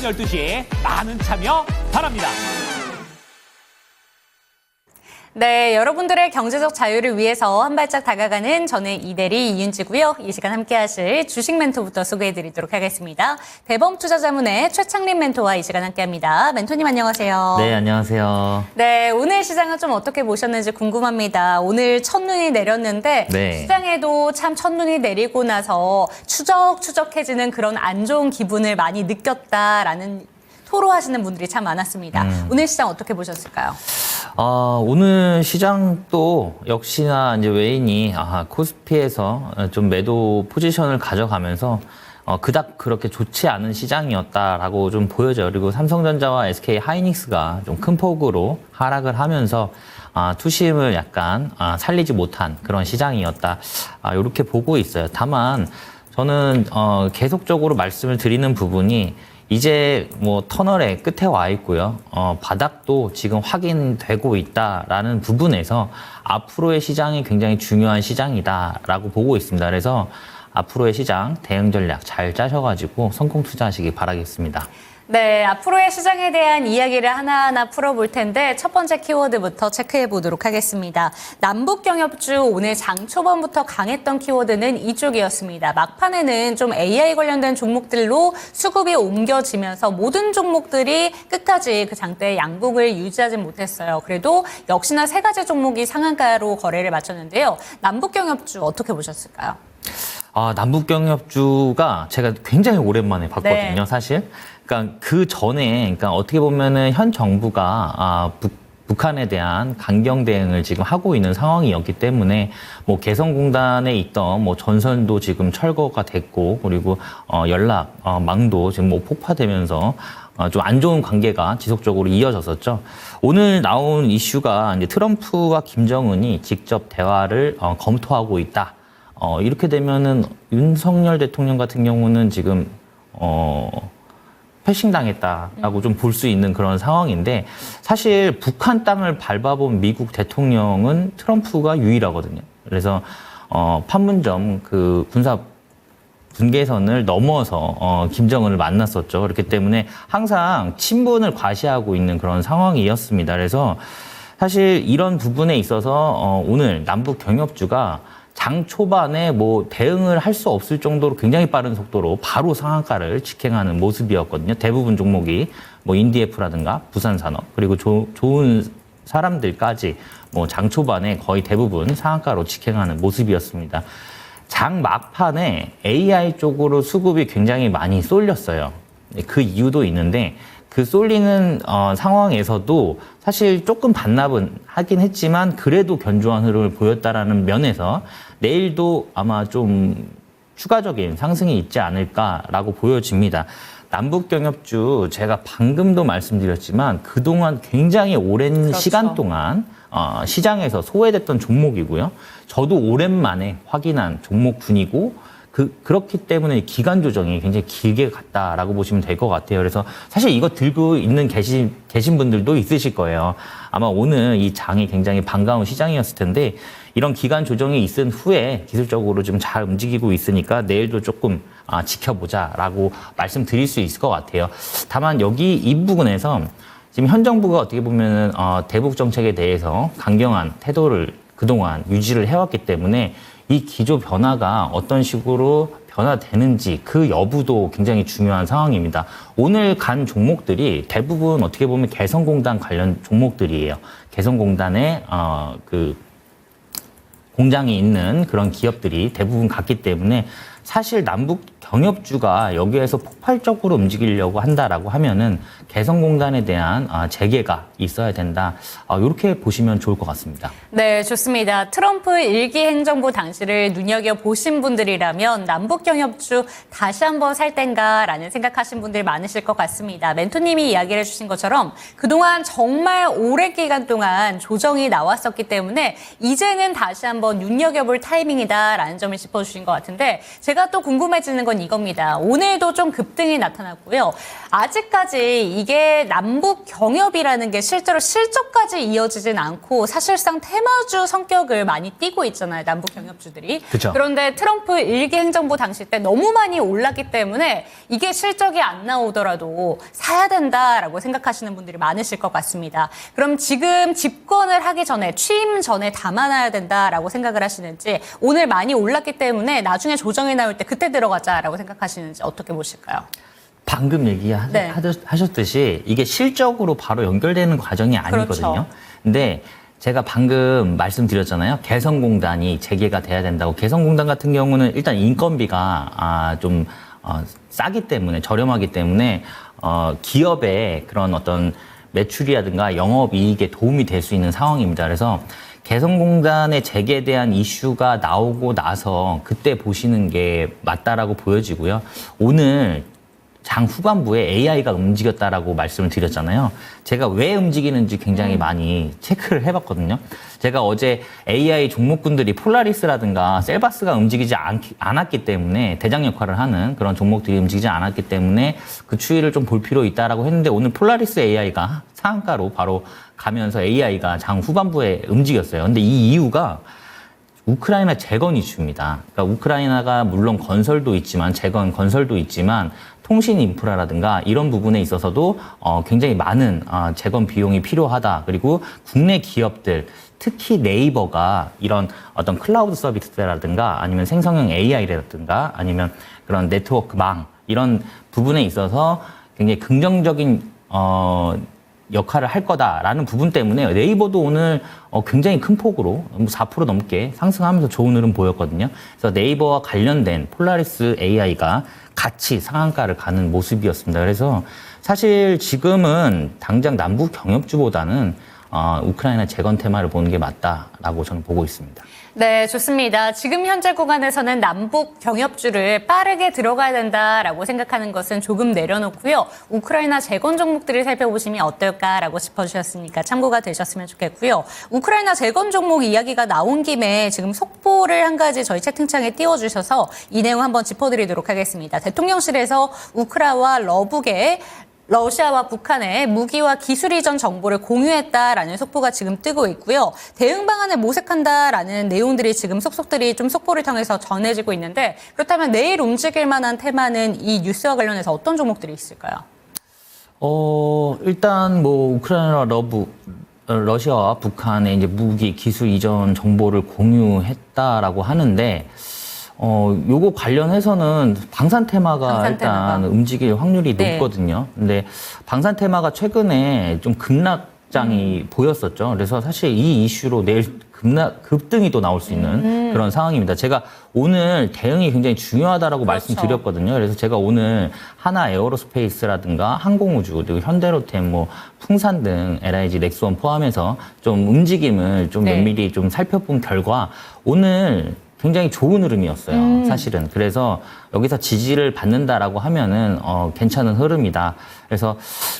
12시 많은 참여 바랍니다. 네, 여러분들의 경제적 자유를 위해서 한 발짝 다가가는 저는 이대리 이윤지고요. 이 시간 함께 하실 주식 멘토부터 소개해드리도록 하겠습니다. 대범투자자문의 최창림 멘토와 이 시간 함께합니다. 멘토님 안녕하세요. 네, 안녕하세요. 네, 오늘 시장은 좀 어떻게 보셨는지 궁금합니다. 오늘 첫눈이 내렸는데 네. 시장에도 참 첫눈이 내리고 나서 추적추적해지는 그런 안 좋은 기분을 많이 느꼈다라는 토로하시는 분들이 참 많았습니다. 오늘 시장 어떻게 보셨을까요? 오늘 시장도 역시나 이제 외인이 코스피에서 좀 매도 포지션을 가져가면서 그닥 그렇게 좋지 않은 시장이었다라고 좀 보여져요. 그리고 삼성전자와 SK 하이닉스가 좀 큰 폭으로 하락을 하면서 투심을 약간 살리지 못한 그런 시장이었다. 이렇게 보고 있어요. 다만 저는 계속적으로 말씀을 드리는 부분이 이제 뭐 터널의 끝에 와 있고요. 바닥도 지금 확인되고 있다라는 부분에서 앞으로의 시장이 굉장히 중요한 시장이다라고 보고 있습니다. 그래서 앞으로의 시장 대응 전략 잘 짜셔가지고 성공 투자하시기 바라겠습니다. 네, 앞으로의 시장에 대한 이야기를 하나하나 풀어볼 텐데 첫 번째 키워드부터 체크해 보도록 하겠습니다. 남북경협주 오늘 장 초반부터 강했던 키워드는 이쪽이었습니다. 막판에는 좀 AI 관련된 종목들로 수급이 옮겨지면서 모든 종목들이 끝까지 그 장대의 양봉을 유지하지 못했어요. 그래도 역시나 세 가지 종목이 상한가로 거래를 마쳤는데요. 남북경협주 어떻게 보셨을까요? 남북경협주가 제가 굉장히 오랜만에 봤거든요, 네. 사실. 그러니까 그 전에, 그러니까 어떻게 보면은 현 정부가 북한에 대한 강경 대응을 지금 하고 있는 상황이었기 때문에 뭐 개성공단에 있던 뭐 전선도 지금 철거가 됐고 그리고 연락 망도 지금 뭐 폭파되면서 좀 안 좋은 관계가 지속적으로 이어졌었죠. 오늘 나온 이슈가 이제 트럼프와 김정은이 직접 대화를 검토하고 있다. 이렇게 되면은 윤석열 대통령 같은 경우는 지금 패싱당했다라고 좀 볼 수 있는 그런 상황인데 사실 북한 땅을 밟아본 미국 대통령은 트럼프가 유일하거든요. 그래서 판문점 그 군사 분계선을 넘어서 김정은을 만났었죠. 그렇기 때문에 항상 친분을 과시하고 있는 그런 상황이었습니다. 그래서 사실 이런 부분에 있어서 오늘 남북 경협주가 장 초반에 뭐 대응을 할 수 없을 정도로 굉장히 빠른 속도로 바로 상한가를 직행하는 모습이었거든요. 대부분 종목이 뭐 인디에프라든가 부산산업 그리고 좋은 사람들까지 뭐 장 초반에 거의 대부분 상한가로 직행하는 모습이었습니다. 장 막판에 AI 쪽으로 수급이 굉장히 많이 쏠렸어요. 그 이유도 있는데 그 쏠리는 상황에서도 사실 조금 반납은 하긴 했지만 그래도 견조한 흐름을 보였다라는 면에서 내일도 아마 좀 추가적인 상승이 있지 않을까라고 보여집니다. 남북경협주 제가 방금도 말씀드렸지만 그동안 굉장히 오랜 그렇죠. 시간 동안 시장에서 소외됐던 종목이고요. 저도 오랜만에 확인한 종목군이고 그렇기 때문에 기간 조정이 굉장히 길게 갔다라고 보시면 될 것 같아요. 그래서 사실 이거 들고 있는 계신 분들도 있으실 거예요. 아마 오늘 이 장이 굉장히 반가운 시장이었을 텐데 이런 기간 조정이 있은 후에 기술적으로 좀 잘 움직이고 있으니까 내일도 조금 지켜보자라고 말씀드릴 수 있을 것 같아요. 다만 여기 이 부분에서 지금 현 정부가 어떻게 보면은 대북 정책에 대해서 강경한 태도를 그동안 유지를 해왔기 때문에 이 기조 변화가 어떤 식으로 변화되는지 그 여부도 굉장히 중요한 상황입니다. 오늘 간 종목들이 대부분 어떻게 보면 개성공단 관련 종목들이에요. 개성공단에 그 공장이 있는 그런 기업들이 대부분 갔기 때문에 사실 남북 경협주가 여기에서 폭발적으로 움직이려고 한다라고 하면은 개성공단에 대한 재개가 있어야 된다. 이렇게 보시면 좋을 것 같습니다. 네, 좋습니다. 트럼프 일기 행정부 당시를 눈여겨보신 분들이라면 남북경협주 다시 한번 살 땐가라는 생각하신 분들 많으실 것 같습니다. 멘토님이 이야기를 해주신 것처럼 그동안 정말 오랜 기간 동안 조정이 나왔었기 때문에 이제는 다시 한번 눈여겨볼 타이밍이다라는 점을 짚어주신 것 같은데 제가 또 궁금해지는 건 이겁니다. 오늘도 좀 급등이 나타났고요. 아직까지 이게 남북 경협이라는 게 실제로 실적까지 이어지진 않고 사실상 테마주 성격을 많이 띠고 있잖아요. 남북 경협주들이. 그쵸. 그런데 트럼프 일기 행정부 당시 때 너무 많이 올랐기 때문에 이게 실적이 안 나오더라도 사야 된다라고 생각하시는 분들이 많으실 것 같습니다. 그럼 지금 집권을 하기 전에 취임 전에 담아놔야 된다라고 생각을 하시는지 오늘 많이 올랐기 때문에 나중에 조정이 나올 때 그때 들어가자라고 생각하시는지 어떻게 보실까요? 방금 얘기하셨듯이 이게 실적으로 바로 연결되는 과정이 아니거든요. 그렇죠. 근데 제가 방금 말씀드렸잖아요. 개성공단이 재개가 돼야 된다고. 개성공단 같은 경우는 일단 인건비가 좀 싸기 때문에 저렴하기 때문에 기업의 그런 어떤 매출이라든가 영업이익에 도움이 될 수 있는 상황입니다. 그래서 개성공단의 재개에 대한 이슈가 나오고 나서 그때 보시는 게 맞다라고 보여지고요. 오늘 장 후반부에 AI가 움직였다라고 말씀을 드렸잖아요. 제가 왜 움직이는지 굉장히 많이 체크를 해봤거든요. 제가 어제 AI 종목군들이 폴라리스라든가 셀바스가 움직이지 않았기 때문에 대장 역할을 하는 그런 종목들이 움직이지 않았기 때문에 그 추이를 좀 볼 필요 있다라고 했는데 오늘 폴라리스 AI가 상한가로 바로 가면서 AI가 장 후반부에 움직였어요. 근데 이 이유가 우크라이나 재건 이슈입니다. 그러니까 우크라이나가 물론 건설도 있지만 건설도 있지만 통신 인프라라든가 이런 부분에 있어서도 굉장히 많은 재건 비용이 필요하다. 그리고 국내 기업들 특히 네이버가 이런 어떤 클라우드 서비스라든가 아니면 생성형 AI라든가 아니면 그런 네트워크망 이런 부분에 있어서 굉장히 긍정적인 역할을 할 거다라는 부분 때문에 네이버도 오늘 굉장히 큰 폭으로 4% 넘게 상승하면서 좋은 흐름 보였거든요. 그래서 네이버와 관련된 폴라리스 AI가 같이 상한가를 가는 모습이었습니다. 그래서 사실 지금은 당장 남북 경협주보다는 우크라이나 재건 테마를 보는 게 맞다라고 저는 보고 있습니다. 네, 좋습니다. 지금 현재 구간에서는 남북 경협주를 빠르게 들어가야 된다라고 생각하는 것은 조금 내려놓고요. 우크라이나 재건 종목들을 살펴보시면 어떨까라고 짚어주셨으니까 참고가 되셨으면 좋겠고요. 우크라이나 재건 종목 이야기가 나온 김에 지금 속보를 한 가지 저희 채팅창에 띄워주셔서 이 내용 한번 짚어드리도록 하겠습니다. 대통령실에서 우크라와 러시아와 북한의 무기와 기술 이전 정보를 공유했다라는 속보가 지금 뜨고 있고요. 대응 방안을 모색한다라는 내용들이 지금 속속들이 좀 속보를 통해서 전해지고 있는데 그렇다면 내일 움직일 만한 테마는 이 뉴스와 관련해서 어떤 종목들이 있을까요? 일단 뭐 우크라이나 러시아와 북한의 이제 무기 기술 이전 정보를 공유했다라고 하는데 요거 관련해서는 방산 테마가 일단 움직일 확률이 높거든요. 근데 방산 테마가 최근에 좀 급락장이 보였었죠. 그래서 사실 이 이슈로 내일 급등이 또 나올 수 있는 그런 상황입니다. 제가 오늘 대응이 굉장히 중요하다라고 말씀드렸거든요. 그래서 제가 오늘 하나 에어로스페이스라든가 항공우주 그리고 현대로템 뭐 풍산 등 LIG 넥스원 포함해서 좀 움직임을 좀 면밀히 좀 살펴본 결과 오늘 굉장히 좋은 흐름이었어요, 사실은. 그래서 여기서 지지를 받는다라고 하면은, 괜찮은 흐름이다. 그래서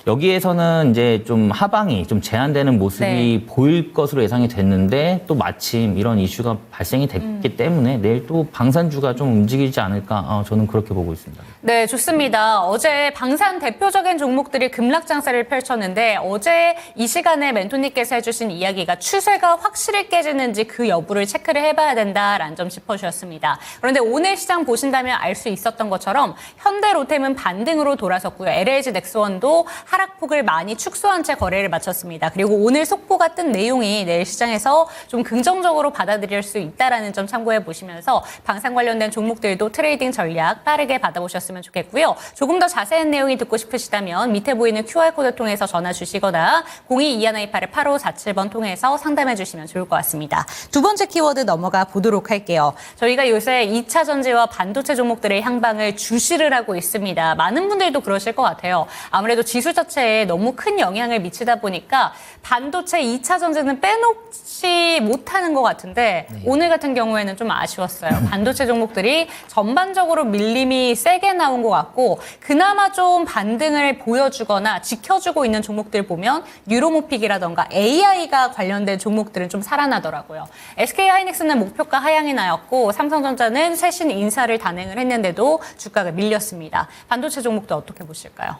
여기에서는 이제 좀 하방이 좀 제한되는 모습이 보일 것으로 예상이 됐는데 또 마침 이런 이슈가 발생이 됐기 때문에 내일 또 방산주가 좀 움직이지 않을까, 저는 그렇게 보고 있습니다. 네, 좋습니다. 어제 방산 대표적인 종목들이 급락 장세를 펼쳤는데 어제 이 시간에 멘토님께서 해주신 이야기가 추세가 확실히 깨지는지 그 여부를 체크를 해봐야 된다라는 점 짚어주셨습니다. 그런데 오늘 시장 보신다면 알 수 있었던 것처럼 현대로템은 반등으로 돌아섰고요. LIG 넥스원도 하락폭을 많이 축소한 채 거래를 마쳤습니다. 그리고 오늘 속보가 뜬 내용이 내일 시장에서 좀 긍정적으로 받아들일 수 있다라는 점 참고해 보시면서 방산 관련된 종목들도 트레이딩 전략 빠르게 받아보셨으면 좋겠고요. 조금 더 자세한 내용이 듣고 싶으시다면 밑에 보이는 QR코드 통해서 전화 주시거나 022128-8547번 통해서 상담해 주시면 좋을 것 같습니다. 두 번째 키워드 넘어가 보도록 할게요. 저희가 요새 2차 전지와 반도체 종목들의 향방을 주시를 하고 있습니다. 많은 분들도 그러실 것 같아요. 아무래도 지수 자체에 너무 큰 영향을 미치다 보니까 반도체 2차 전지는 빼놓지 못하는 것 같은데 오늘 같은 경우에는 좀 아쉬웠어요. 반도체 종목들이 전반적으로 밀림이 세게 나온 것 같고 그나마 좀 반등을 보여주거나 지켜주고 있는 종목들 보면 뉴로모픽이라던가 AI가 관련된 종목들은 좀 살아나더라고요. SK하이닉스는 목표가 하향이 나요. 나왔고 삼성전자는 쇄신 인사를 단행을 했는데도 주가가 밀렸습니다. 반도체 종목도 어떻게 보실까요?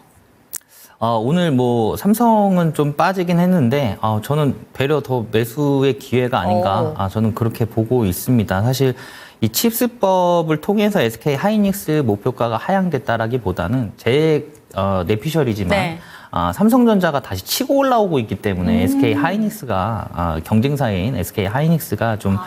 오늘 뭐 삼성은 좀 빠지긴 했는데 저는 되려 더 매수의 기회가 아닌가 저는 그렇게 보고 있습니다. 사실 이 칩스법을 통해서 SK 하이닉스 목표가가 하향됐다라기보다는 제 내피셜이지만 네. 삼성전자가 다시 치고 올라오고 있기 때문에 SK 하이닉스가 경쟁사인 SK 하이닉스가 좀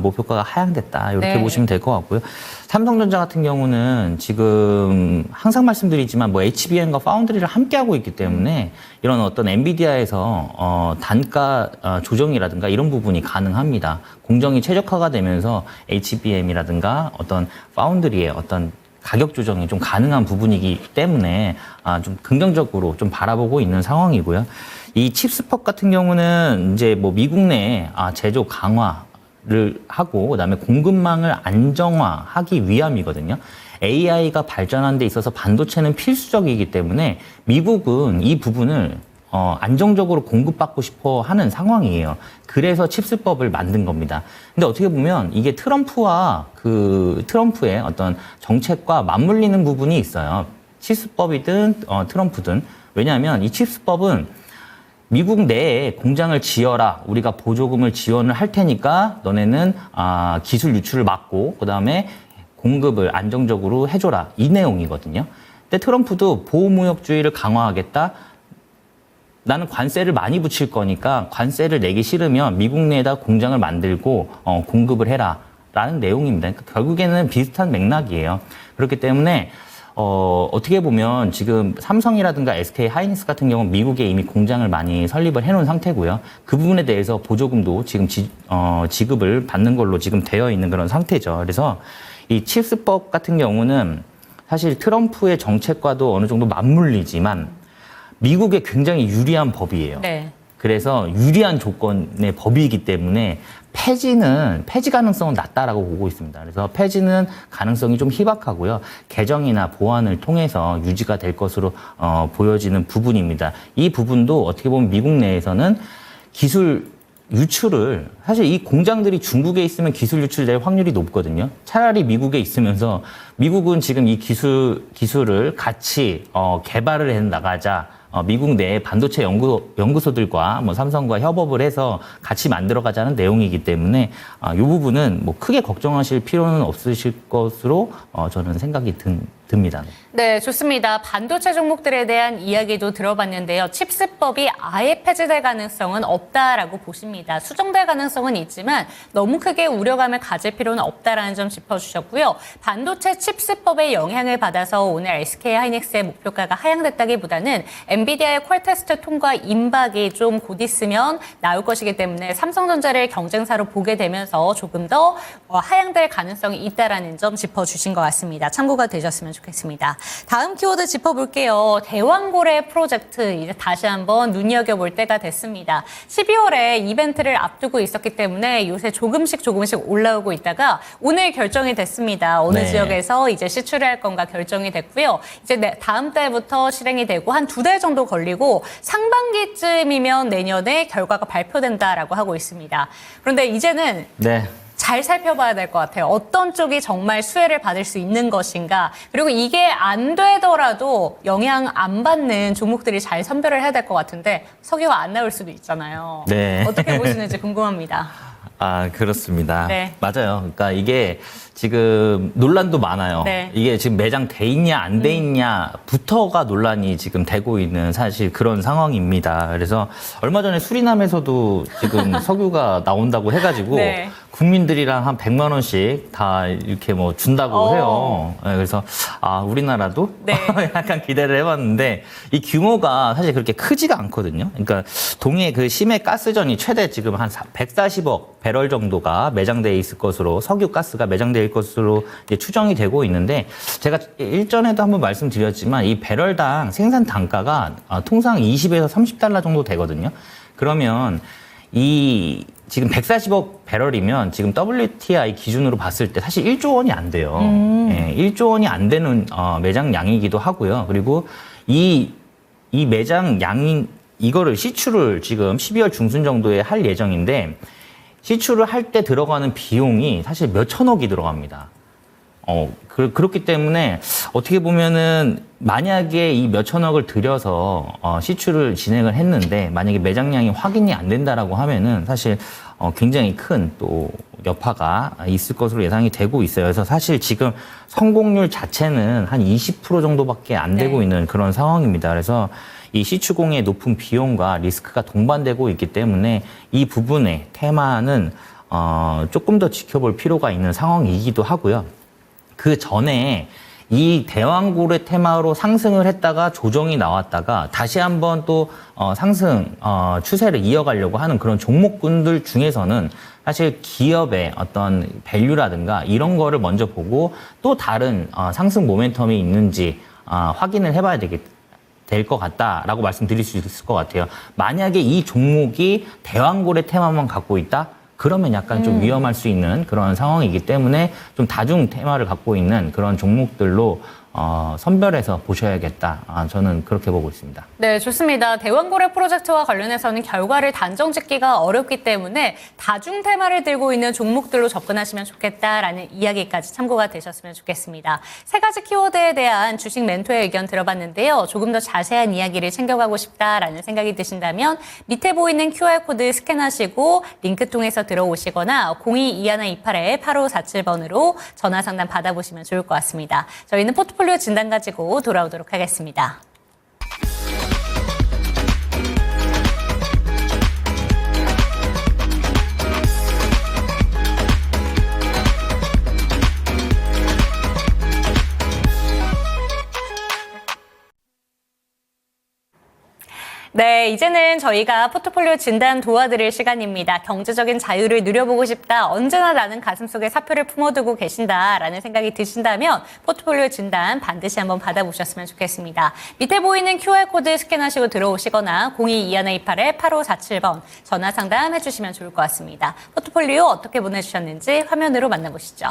목표가가 하향됐다 이렇게 네. 보시면 될 것 같고요. 삼성전자 같은 경우는 지금 항상 말씀드리지만 뭐 HBM과 파운드리를 함께 하고 있기 때문에 이런 어떤 엔비디아에서 단가 조정이라든가 이런 부분이 가능합니다. 공정이 최적화가 되면서 HBM이라든가 어떤 파운드리의 어떤 가격 조정이 좀 가능한 부분이기 때문에 좀 긍정적으로 좀 바라보고 있는 상황이고요. 이 칩스법 같은 경우는 이제 뭐 미국 내에 제조 강화를 하고 그다음에 공급망을 안정화하기 위함이거든요. AI가 발전하는 데 있어서 반도체는 필수적이기 때문에 미국은 이 부분을 안정적으로 공급받고 싶어 하는 상황이에요. 그래서 칩스법을 만든 겁니다. 근데 어떻게 보면 이게 트럼프와 트럼프의 어떤 정책과 맞물리는 부분이 있어요. 칩스법이든 트럼프든. 왜냐하면 이 칩스법은 미국 내에 공장을 지어라. 우리가 보조금을 지원을 할 테니까 너네는 기술 유출을 막고 그다음에 공급을 안정적으로 해줘라. 이 내용이거든요. 근데 트럼프도 보호무역주의를 강화하겠다. 나는 관세를 많이 붙일 거니까 관세를 내기 싫으면 미국 내에다 공장을 만들고 공급을 해라 라는 내용입니다. 그러니까 결국에는 비슷한 맥락이에요. 그렇기 때문에 어떻게 보면 지금 삼성이라든가 SK 하이닉스 같은 경우는 미국에 이미 공장을 많이 설립을 해놓은 상태고요. 그 부분에 대해서 보조금도 지금 지급을 받는 걸로 지금 되어 있는 그런 상태죠. 그래서 이 칩스법 같은 경우는 사실 트럼프의 정책과도 어느 정도 맞물리지만 미국에 굉장히 유리한 법이에요. 네. 그래서 유리한 조건의 법이기 때문에 폐지 가능성은 낮다라고 보고 있습니다. 그래서 폐지는 가능성이 좀 희박하고요. 개정이나 보완을 통해서 유지가 될 것으로 보여지는 부분입니다. 이 부분도 어떻게 보면 미국 내에서는 기술 유출을 사실 이 공장들이 중국에 있으면 기술 유출될 확률이 높거든요. 차라리 미국에 있으면서 미국은 지금 이 기술을 같이 개발을 해 나가자. 미국 내 반도체 연구소들과 뭐 삼성과 협업을 해서 같이 만들어가자는 내용이기 때문에 이 부분은 뭐 크게 걱정하실 필요는 없으실 것으로 저는 생각이 듭니다. 네, 좋습니다. 반도체 종목들에 대한 이야기도 들어봤는데요. 칩스법이 아예 폐지될 가능성은 없다라고 보십니다. 수정될 가능성은 있지만 너무 크게 우려감을 가질 필요는 없다라는 점 짚어주셨고요. 반도체 칩스법의 영향을 받아서 오늘 SK 하이닉스의 목표가가 하향됐다기보다는 엔비디아의 콜 테스트 통과 임박이 좀 곧 있으면 나올 것이기 때문에 삼성전자를 경쟁사로 보게 되면서 조금 더 하향될 가능성이 있다라는 점 짚어주신 것 같습니다. 참고가 되셨으면 좋겠습니다. 다음 키워드 짚어볼게요. 대왕고래 프로젝트 이제 다시 한번 눈여겨볼 때가 됐습니다. 12월에 이벤트를 앞두고 있었기 때문에 요새 조금씩 올라오고 있다가 오늘 결정이 됐습니다. 어느 네. 지역에서 이제 시출을 할 건가 결정이 됐고요. 이제 다음 달부터 실행이 되고 한 2달 정도 걸리고 상반기쯤이면 내년에 결과가 발표된다라고 하고 있습니다. 그런데 이제는 네. 잘 살펴봐야 될 것 같아요. 어떤 쪽이 정말 수혜를 받을 수 있는 것인가. 그리고 이게 안 되더라도 영향 안 받는 종목들이 잘 선별을 해야 될 것 같은데 석유가 안 나올 수도 있잖아요. 네. 어떻게 보시는지 궁금합니다. 그렇습니다. 네. 맞아요. 그러니까 이게 지금 논란도 많아요. 네. 이게 지금 매장 돼 있냐 안 돼 있냐부터가 논란이 지금 되고 있는 사실 그런 상황입니다. 그래서 얼마 전에 수리남에서도 지금 석유가 나온다고 해가지고 네. 국민들이랑 한 100만 원씩 다 이렇게 뭐 준다고 해요. 네, 그래서 우리나라도 네. 약간 기대를 해봤는데 이 규모가 사실 그렇게 크지가 않거든요. 그러니까 동해 그 심해 가스전이 최대 지금 한 140억 배럴 정도가 매장돼 있을 것으로 석유 가스가 매장될 것으로 이제 추정이 되고 있는데 제가 일전에도 한번 말씀드렸지만 이 배럴당 생산 단가가 통상 20에서 30달러 정도 되거든요. 그러면 이 지금 140억 배럴이면 지금 WTI 기준으로 봤을 때 사실 1조 원이 안 돼요. 예, 1조 원이 안 되는 매장량이기도 하고요. 그리고 이 매장량인 이거를 시추를 지금 12월 중순 정도에 할 예정인데 시추를 할 때 들어가는 비용이 사실 몇 천억이 들어갑니다. 그렇기 때문에 어떻게 보면은 만약에 이 몇 천억을 들여서 시추를 진행을 했는데 만약에 매장량이 확인이 안 된다라고 하면은 사실 굉장히 큰 또 여파가 있을 것으로 예상이 되고 있어요. 그래서 사실 지금 성공률 자체는 한 20% 정도밖에 안 되고 있는 그런 상황입니다. 그래서 이 시추공의 높은 비용과 리스크가 동반되고 있기 때문에 이 부분의 테마는 조금 더 지켜볼 필요가 있는 상황이기도 하고요. 그 전에 이 대왕고래 테마로 상승을 했다가 조정이 나왔다가 다시 한번 또 상승 추세를 이어가려고 하는 그런 종목군들 중에서는 사실 기업의 어떤 밸류라든가 이런 거를 먼저 보고 또 다른 상승 모멘텀이 있는지 확인을 해봐야 될 것 같다라고 말씀드릴 수 있을 것 같아요. 만약에 이 종목이 대왕고래 테마만 갖고 있다? 그러면 약간 좀 위험할 수 있는 그런 상황이기 때문에 좀 다중 테마를 갖고 있는 그런 종목들로 선별해서 보셔야겠다. 저는 그렇게 보고 있습니다. 네, 좋습니다. 대왕고래 프로젝트와 관련해서는 결과를 단정 짓기가 어렵기 때문에 다중 테마를 들고 있는 종목들로 접근하시면 좋겠다라는 이야기까지 참고가 되셨으면 좋겠습니다. 세 가지 키워드에 대한 주식 멘토의 의견 들어봤는데요. 조금 더 자세한 이야기를 챙겨가고 싶다라는 생각이 드신다면 밑에 보이는 QR코드 스캔하시고 링크 통해서 들어오시거나 022128-8547번으로 전화 상담 받아보시면 좋을 것 같습니다. 저희는 포트폴리오 진단 가지고 돌아오도록 하겠습니다. 네, 이제는 저희가 포트폴리오 진단 도와드릴 시간입니다. 경제적인 자유를 누려보고 싶다. 언제나 나는 가슴속에 사표를 품어두고 계신다라는 생각이 드신다면 포트폴리오 진단 반드시 한번 받아보셨으면 좋겠습니다. 밑에 보이는 QR코드 스캔하시고 들어오시거나 022128-8547번 전화 상담해 주시면 좋을 것 같습니다. 포트폴리오 어떻게 보내주셨는지 화면으로 만나보시죠.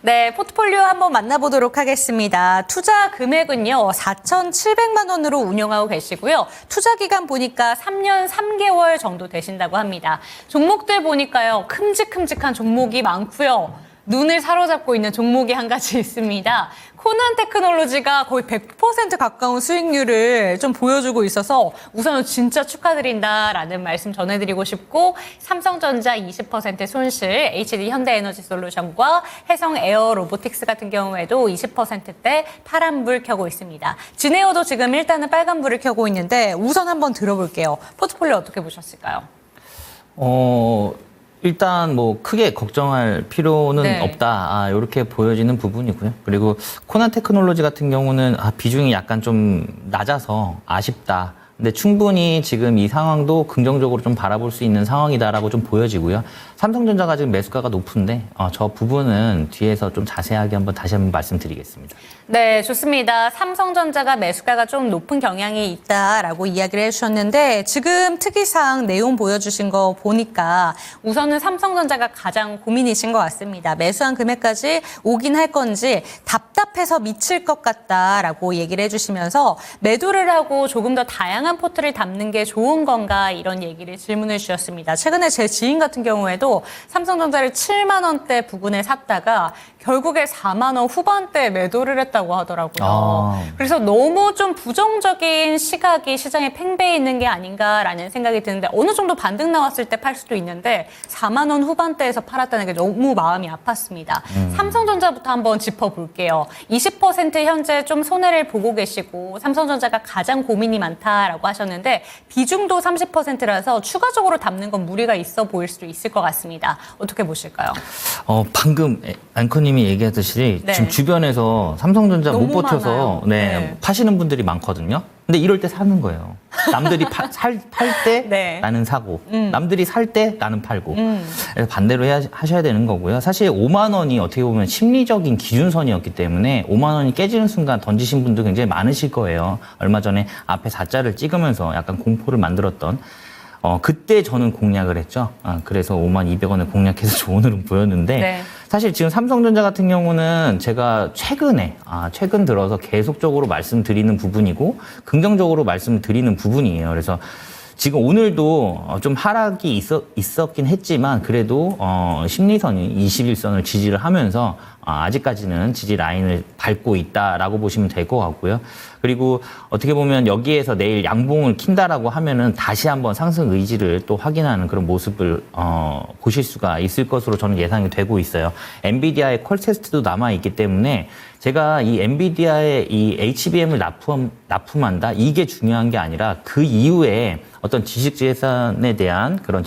네, 포트폴리오 한번 만나보도록 하겠습니다. 투자 금액은요, 4,700만 원으로 운영하고 계시고요. 투자 기간 보니까 3년 3개월 정도 되신다고 합니다. 종목들 보니까요, 큼직큼직한 종목이 많고요. 눈을 사로잡고 있는 종목이 한 가지 있습니다. 코난 테크놀로지가 거의 100% 가까운 수익률을 좀 보여주고 있어서 우선은 진짜 축하드린다라는 말씀 전해드리고 싶고, 삼성전자 20% 손실, HD 현대에너지솔루션과 해성 에어 로보틱스 같은 경우에도 20%대 파란불 켜고 있습니다. 진에어도 지금 일단은 빨간불을 켜고 있는데 우선 한번 들어볼게요. 포트폴리오 어떻게 보셨을까요? 일단 뭐 크게 걱정할 필요는 네. 없다. 이렇게 보여지는 부분이고요. 그리고 코난 테크놀로지 같은 경우는 비중이 약간 좀 낮아서 아쉽다. 근데 충분히 지금 이 상황도 긍정적으로 좀 바라볼 수 있는 상황이다라고 좀 보여지고요. 삼성전자가 지금 매수가가 높은데 저 부분은 뒤에서 좀 자세하게 다시 한번 말씀드리겠습니다. 네, 좋습니다. 삼성전자가 매수가가 좀 높은 경향이 있다라고 이야기를 해주셨는데 지금 특이사항 내용 보여주신 거 보니까 우선은 삼성전자가 가장 고민이신 것 같습니다. 매수한 금액까지 오긴 할 건지 답답해서 미칠 것 같다라고 얘기를 해주시면서 매도를 하고 조금 더 다양한 포트를 담는 게 좋은 건가 이런 얘기를 질문을 주셨습니다. 최근에 제 지인 같은 경우에도 삼성전자를 7만 원대 부근에 샀다가 결국에 4만 원 후반대에 매도를 했다고 하더라고요. 그래서 너무 좀 부정적인 시각이 시장에 팽배해 있는 게 아닌가라는 생각이 드는데 어느 정도 반등 나왔을 때 팔 수도 있는데 4만 원 후반대에서 팔았다는 게 너무 마음이 아팠습니다. 삼성전자부터 한번 짚어볼게요. 20% 현재 좀 손해를 보고 계시고 삼성전자가 가장 고민이 많다라고 하셨는데 비중도 30%라서 추가적으로 담는 건 무리가 있어 보일 수도 있을 것 같습니다. 어떻게 보실까요? 방금 앵커님이 얘기하듯이 네. 지금 주변에서 삼성전자 못 너무 버텨서 많아요. 네. 파시는 분들이 많거든요. 근데 이럴 때 사는 거예요. 남들이 팔 때 네. 나는 사고, 남들이 살 때 나는 팔고. 그래서 반대로 하셔야 되는 거고요. 사실 5만 원이 어떻게 보면 심리적인 기준선이었기 때문에 5만 원이 깨지는 순간 던지신 분도 굉장히 많으실 거예요. 얼마 전에 앞에 4자를 찍으면서 약간 공포를 만들었던. 그때 저는 공략을 했죠. 그래서 5만 200원을 공략해서 좋은 흐름 보였는데 네. 사실 지금 삼성전자 같은 경우는 제가 최근 들어서 계속적으로 말씀드리는 부분이고 긍정적으로 말씀드리는 부분이에요. 그래서 지금 오늘도 좀 하락이 있었긴 했지만 그래도 심리선이 21선을 지지를 하면서 아직까지는 지지 라인을 밟고 있다라고 보시면 될 것 같고요. 그리고 어떻게 보면 여기에서 내일 양봉을 킨다라고 하면은 다시 한번 상승 의지를 또 확인하는 그런 모습을 보실 수가 있을 것으로 저는 예상이 되고 있어요. 엔비디아의 콜 테스트도 남아 있기 때문에 제가 이 엔비디아의 이 HBM을 납품한다 이게 중요한 게 아니라 그 이후에 어떤 지식재산에 대한 그런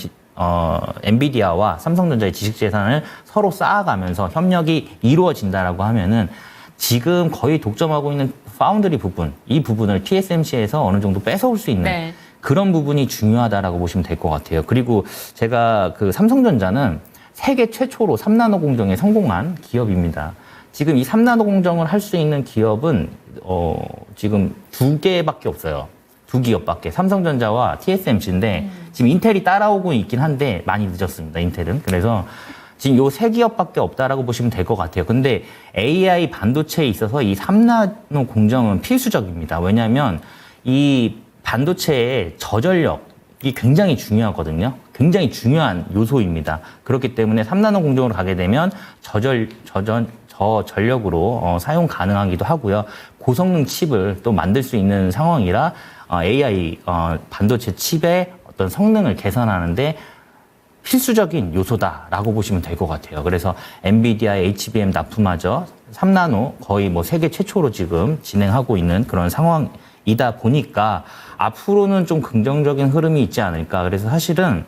엔비디아와 삼성전자의 지식재산을 서로 쌓아가면서 협력이 이루어진다라고 하면은 지금 거의 독점하고 있는 파운드리 부분, 이 부분을 TSMC에서 어느 정도 뺏어올 수 있는 네. 그런 부분이 중요하다라고 보시면 될 것 같아요. 그리고 제가 그 삼성전자는 세계 최초로 3나노 공정에 성공한 기업입니다. 지금 이 3나노 공정을 할 수 있는 기업은 지금 2개밖에 없어요. 2기업밖에. 삼성전자와 TSMC인데 지금 인텔이 따라오고 있긴 한데 많이 늦었습니다. 인텔은. 그래서 지금 요 3기업밖에 없다라고 보시면 될 것 같아요. 근데 AI 반도체에 있어서 이 3나노 공정은 필수적입니다. 왜냐하면 이 반도체의 저전력이 굉장히 중요하거든요. 굉장히 중요한 요소입니다. 그렇기 때문에 3나노 공정으로 가게 되면 저전력으로 사용 가능하기도 하고요. 고성능 칩을 또 만들 수 있는 상황이라 AI 반도체 칩의 어떤 성능을 개선하는데 필수적인 요소다라고 보시면 될 것 같아요. 그래서 엔비디아의 HBM 납품마저 3나노 거의 뭐 세계 최초로 지금 진행하고 있는 그런 상황이다 보니까 앞으로는 좀 긍정적인 흐름이 있지 않을까. 그래서 사실은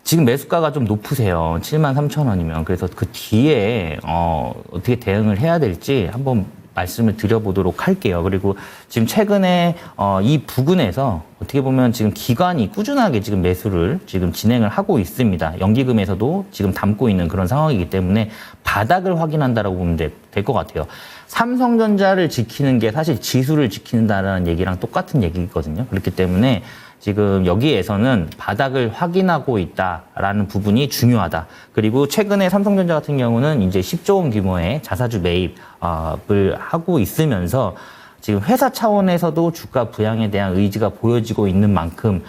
지금 매수가가 좀 높으세요. 73,000원이면. 그래서 그 뒤에 어떻게 대응을 해야 될지 한번 말씀을 드려보도록 할게요. 그리고 지금 최근에 이 부근에서 어떻게 보면 지금 기관이 꾸준하게 지금 매수를 지금 진행을 하고 있습니다. 연기금에서도 지금 담고 있는 그런 상황이기 때문에 바닥을 확인한다라고 보면 될 것 같아요. 삼성전자를 지키는 게 사실 지수를 지킨다라는 얘기랑 똑같은 얘기거든요. 그렇기 때문에 지금 여기에서는 바닥을 확인하고 있다라는 부분이 중요하다. 그리고 최근에 삼성전자 같은 경우는 이제 10조 원 규모의 자사주 매입을 하고 있으면서 지금 회사 차원에서도 주가 부양에 대한 의지가 보여지고 있는 만큼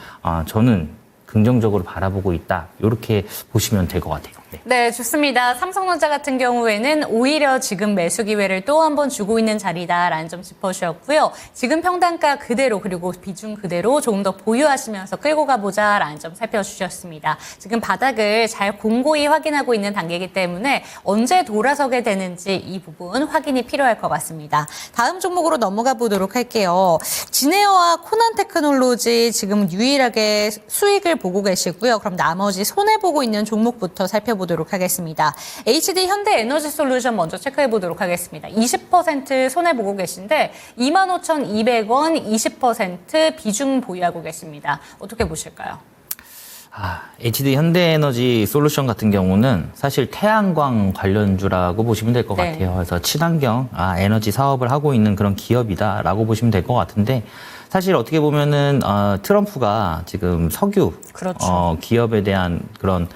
저는 긍정적으로 바라보고 있다. 이렇게 보시면 될 것 같아요. 네. 네, 좋습니다. 삼성전자 같은 경우에는 오히려 지금 매수 기회를 또 한 번 주고 있는 자리다라는 점 짚어주셨고요. 지금 평단가 그대로 그리고 비중 그대로 조금 더 보유하시면서 끌고 가보자라는 점 살펴주셨습니다. 지금 바닥을 잘 공고히 확인하고 있는 단계이기 때문에 언제 돌아서게 되는지 이 부분 확인이 필요할 것 같습니다. 다음 종목으로 넘어가 보도록 할게요. 진에어와 코난 테크놀로지 지금 유일하게 수익을 보고 계시고요. 그럼 나머지 손해보고 있는 종목부터 살펴보도록 하겠습니다. HD 현대에너지솔루션 먼저 체크해 보도록 하겠습니다. 20% 손해보고 계신데 25,200원 20% 비중 보유하고 계십니다. 어떻게 보실까요? HD 현대에너지 솔루션 같은 경우는 사실 태양광 관련주라고 보시면 될 것 네. 같아요. 그래서 친환경 에너지 사업을 하고 있는 그런 기업이다라고 보시면 될 것 같은데 사실 어떻게 보면은 트럼프가 지금 석유 그렇죠. 기업에 대한 그런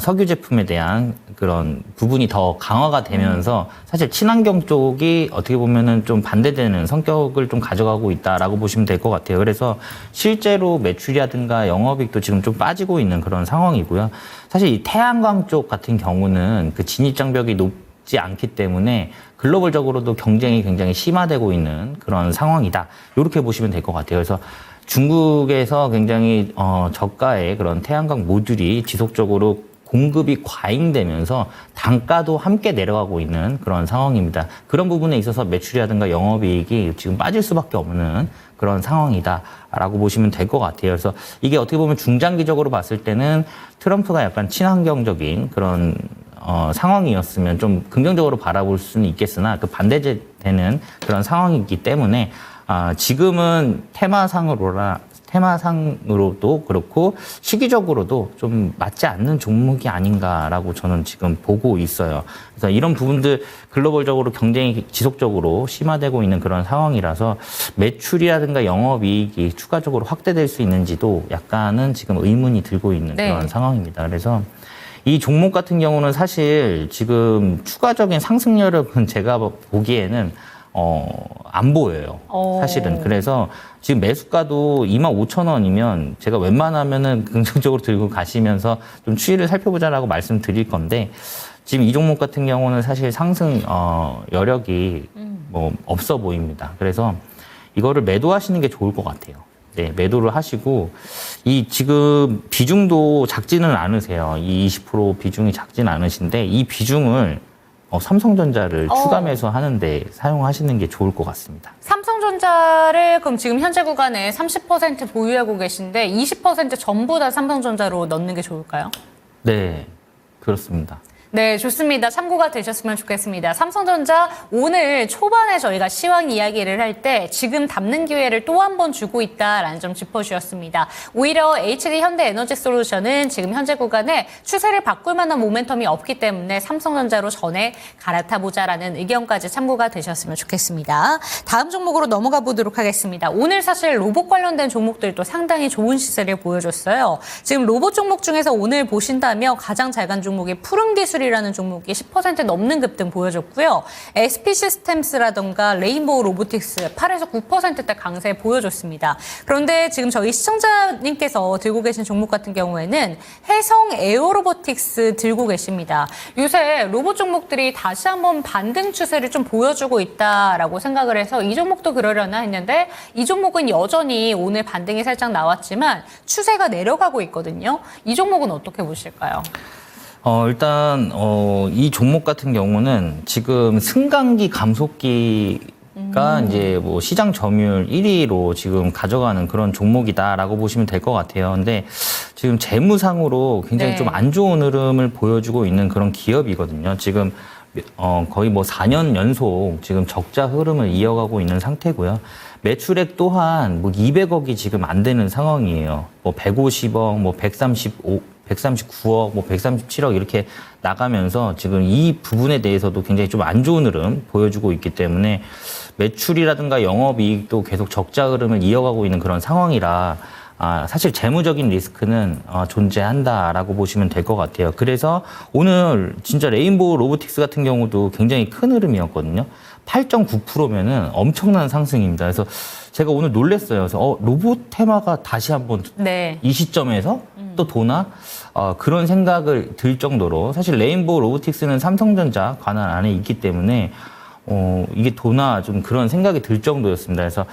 석유 제품에 대한 그런 부분이 더 강화가 되면서 사실 친환경 쪽이 어떻게 보면은 좀 반대되는 성격을 좀 가져가고 있다라고 보시면 될 것 같아요. 그래서 실제로 매출이라든가 영업이익도 지금 좀 빠지고 있는 그런 상황이고요. 사실 이 태양광 쪽 같은 경우는 그 진입 장벽이 높지 않기 때문에 글로벌적으로도 경쟁이 굉장히 심화되고 있는 그런 상황이다. 이렇게 보시면 될 것 같아요. 그래서 중국에서 굉장히 저가의 그런 태양광 모듈이 지속적으로 공급이 과잉되면서 단가도 함께 내려가고 있는 그런 상황입니다. 그런 부분에 있어서 매출이라든가 영업이익이 지금 빠질 수밖에 없는 그런 상황이다라고 보시면 될 것 같아요. 그래서 이게 어떻게 보면 중장기적으로 봤을 때는 트럼프가 약간 친환경적인 그런 상황이었으면 좀 긍정적으로 바라볼 수는 있겠으나 그 반대되는 그런 상황이기 때문에 지금은 테마상으로도 그렇고 시기적으로도 좀 맞지 않는 종목이 아닌가라고 저는 지금 보고 있어요. 그래서 이런 부분들 글로벌적으로 경쟁이 지속적으로 심화되고 있는 그런 상황이라서 매출이라든가 영업이익이 추가적으로 확대될 수 있는지도 약간은 지금 의문이 들고 있는 네. 그런 상황입니다. 그래서 이 종목 같은 경우는 사실 지금 추가적인 상승률은 제가 보기에는 안 보여요. 사실은. 그래서 지금 매수가도 25,000원이면 제가 웬만하면은 긍정적으로 들고 가시면서 좀 추이를 살펴보자라고 말씀드릴 건데 지금 이 종목 같은 경우는 사실 상승 여력이 뭐 없어 보입니다. 그래서 이거를 매도하시는 게 좋을 것 같아요. 네, 매도를 하시고 이 지금 비중도 작지는 않으세요. 이 20% 비중이 작지는 않으신데 이 비중을 삼성전자를 추가 매수하는데 사용하시는 게 좋을 것 같습니다. 삼성전자를 그럼 지금 현재 구간에 30% 보유하고 계신데 20% 전부 다 삼성전자로 넣는 게 좋을까요? 네, 그렇습니다. 네, 좋습니다. 참고가 되셨으면 좋겠습니다. 삼성전자 오늘 초반에 저희가 시황 이야기를 할 때 지금 담는 기회를 또 한 번 주고 있다라는 점 짚어주셨습니다. 오히려 HD 현대에너지솔루션은 지금 현재 구간에 추세를 바꿀 만한 모멘텀이 없기 때문에 삼성전자로 전에 갈아타보자라는 의견까지 참고가 되셨으면 좋겠습니다. 다음 종목으로 넘어가 보도록 하겠습니다. 오늘 사실 로봇 관련된 종목들도 상당히 좋은 시세를 보여줬어요. 지금 로봇 종목 중에서 오늘 보신다면 가장 잘 간 종목이 푸른기술이라는 종목이 10% 넘는 급등 보여줬고요. SP 시스템스라던가 레인보우 로보틱스 8에서 9%대 강세 보여줬습니다. 그런데 지금 저희 시청자님께서 들고 계신 종목 같은 경우에는 해성 에어로보틱스 들고 계십니다. 요새 로봇 종목들이 다시 한번 반등 추세를 좀 보여주고 있다라고 생각을 해서 이 종목도 그러려나 했는데 이 종목은 여전히 오늘 반등이 살짝 나왔지만 추세가 내려가고 있거든요. 이 종목은 어떻게 보실까요? 일단 이 종목 같은 경우는 지금 승강기 감속기가 이제 뭐 시장 점유율 1위로 지금 가져가는 그런 종목이다라고 보시면 될 것 같아요. 근데 지금 재무상으로 굉장히 네. 좀 안 좋은 흐름을 보여주고 있는 그런 기업이거든요. 지금 거의 뭐 4년 연속 지금 적자 흐름을 이어가고 있는 상태고요. 매출액 또한 뭐 200억이 지금 안 되는 상황이에요. 뭐 150억, 뭐 139억, 뭐 137억 이렇게 나가면서 지금 이 부분에 대해서도 굉장히 좀 안 좋은 흐름 보여주고 있기 때문에 매출이라든가 영업이익도 계속 적자 흐름을 이어가고 있는 그런 상황이라 사실 재무적인 리스크는 존재한다라고 보시면 될 것 같아요. 그래서 오늘 진짜 레인보우 로보틱스 같은 경우도 굉장히 큰 흐름이었거든요. 8.9%면은 엄청난 상승입니다. 그래서 제가 오늘 놀랐어요. 그래서 로봇 테마가 다시 한번 네. 이 시점에서 또 도나? 그런 생각을 들 정도로 사실 레인보우 로보틱스는 삼성전자 관할 안에 있기 때문에 이게 도나 좀 그런 생각이 들 정도였습니다. 그래서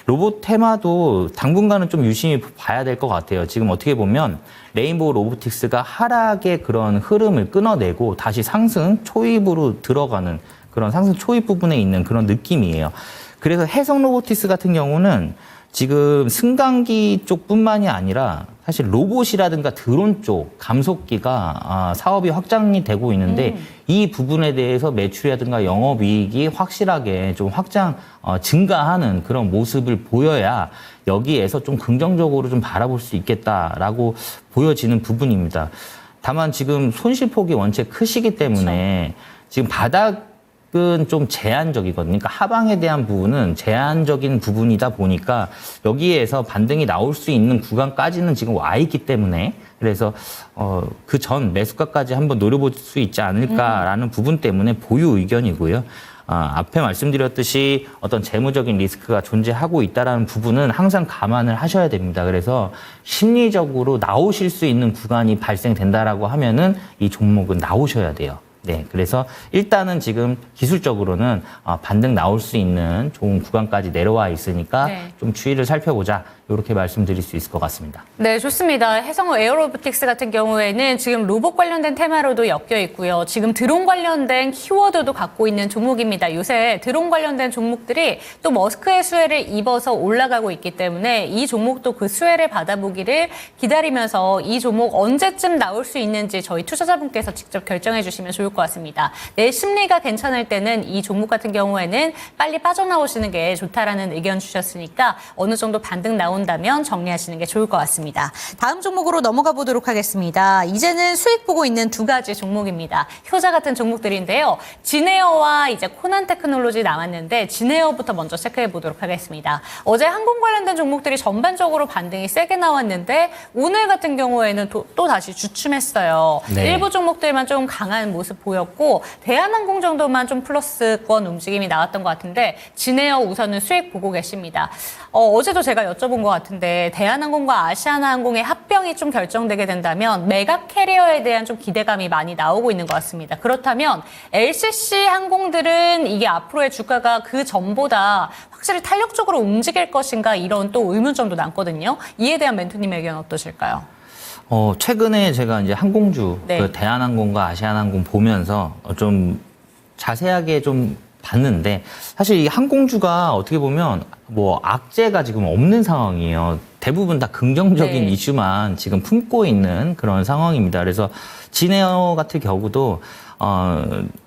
로봇 테마도 당분간은 좀 유심히 봐야 될 것 같아요. 지금 어떻게 보면 레인보우 로보틱스가 하락의 그런 흐름을 끊어내고 다시 상승 초입으로 들어가는 그런 상승 초입 부분에 있는 그런 느낌이에요. 그래서 해성 로보틱스 같은 경우는 지금 승강기 쪽뿐만이 아니라 사실 로봇이라든가 드론 쪽 감속기가 사업이 확장이 되고 있는데 이 부분에 대해서 매출이라든가 영업이익이 확실하게 좀 증가하는 그런 모습을 보여야 여기에서 좀 긍정적으로 좀 바라볼 수 있겠다라고 보여지는 부분입니다. 다만 지금 손실폭이 원체 크시기 때문에 지금 바닥은 좀 제한적이거든요. 그러니까 하방에 대한 부분은 제한적인 부분이다 보니까 여기에서 반등이 나올 수 있는 구간까지는 지금 와 있기 때문에 그래서 그 전 매수가까지 한번 노려볼 수 있지 않을까라는 부분 때문에 보유 의견이고요. 앞에 말씀드렸듯이 어떤 재무적인 리스크가 존재하고 있다는 부분은 항상 감안을 하셔야 됩니다. 그래서 심리적으로 나오실 수 있는 구간이 발생된다라고 하면은 이 종목은 나오셔야 돼요. 네, 그래서 일단은 지금 기술적으로는 반등 나올 수 있는 좋은 구간까지 내려와 있으니까 네. 좀 추이를 살펴보자 이렇게 말씀드릴 수 있을 것 같습니다. 네, 좋습니다. 해성 에어로보틱스 같은 경우에는 지금 로봇 관련된 테마로도 엮여 있고요. 지금 드론 관련된 키워드도 갖고 있는 종목입니다. 요새 드론 관련된 종목들이 또 머스크의 수혜를 입어서 올라가고 있기 때문에 이 종목도 그 수혜를 받아보기를 기다리면서 이 종목 언제쯤 나올 수 있는지 저희 투자자분께서 직접 결정해 주시면 좋을 것 같습니다. 내 심리가 괜찮을 때는 이 종목 같은 경우에는 빨리 빠져나오시는 게 좋다라는 의견 주셨으니까 어느 정도 반등 나온다면 정리하시는 게 좋을 것 같습니다. 다음 종목으로 넘어가 보도록 하겠습니다. 이제는 수익 보고 있는 두 가지 종목입니다. 효자 같은 종목들인데요. 진에어와 이제 코난 테크놀로지 남았는데 진에어부터 먼저 체크해 보도록 하겠습니다. 어제 항공 관련된 종목들이 전반적으로 반등이 세게 나왔는데 오늘 같은 경우에는 또 다시 주춤했어요. 네. 일부 종목들만 좀 강한 모습 모습 보였고 대한항공 정도만 좀 플러스권 움직임이 나왔던 것 같은데 진에어 우선은 수익 보고 계십니다. 어제도 제가 여쭤본 것 같은데 대한항공과 아시아나항공의 합병이 좀 결정되게 된다면 메가 캐리어에 대한 좀 기대감이 많이 나오고 있는 것 같습니다. 그렇다면 LCC 항공들은 이게 앞으로의 주가가 그 전보다 확실히 탄력적으로 움직일 것인가 이런 또 의문점도 남거든요. 이에 대한 멘토님의 의견 어떠실까요? 최근에 제가 이제 항공주, 네. 그 대한항공과 아시아나항공 보면서 좀 자세하게 좀 봤는데 사실 이 항공주가 어떻게 보면 뭐 악재가 지금 없는 상황이에요. 대부분 다 긍정적인 네. 이슈만 지금 품고 있는 그런 상황입니다. 그래서 진에어 같은 경우도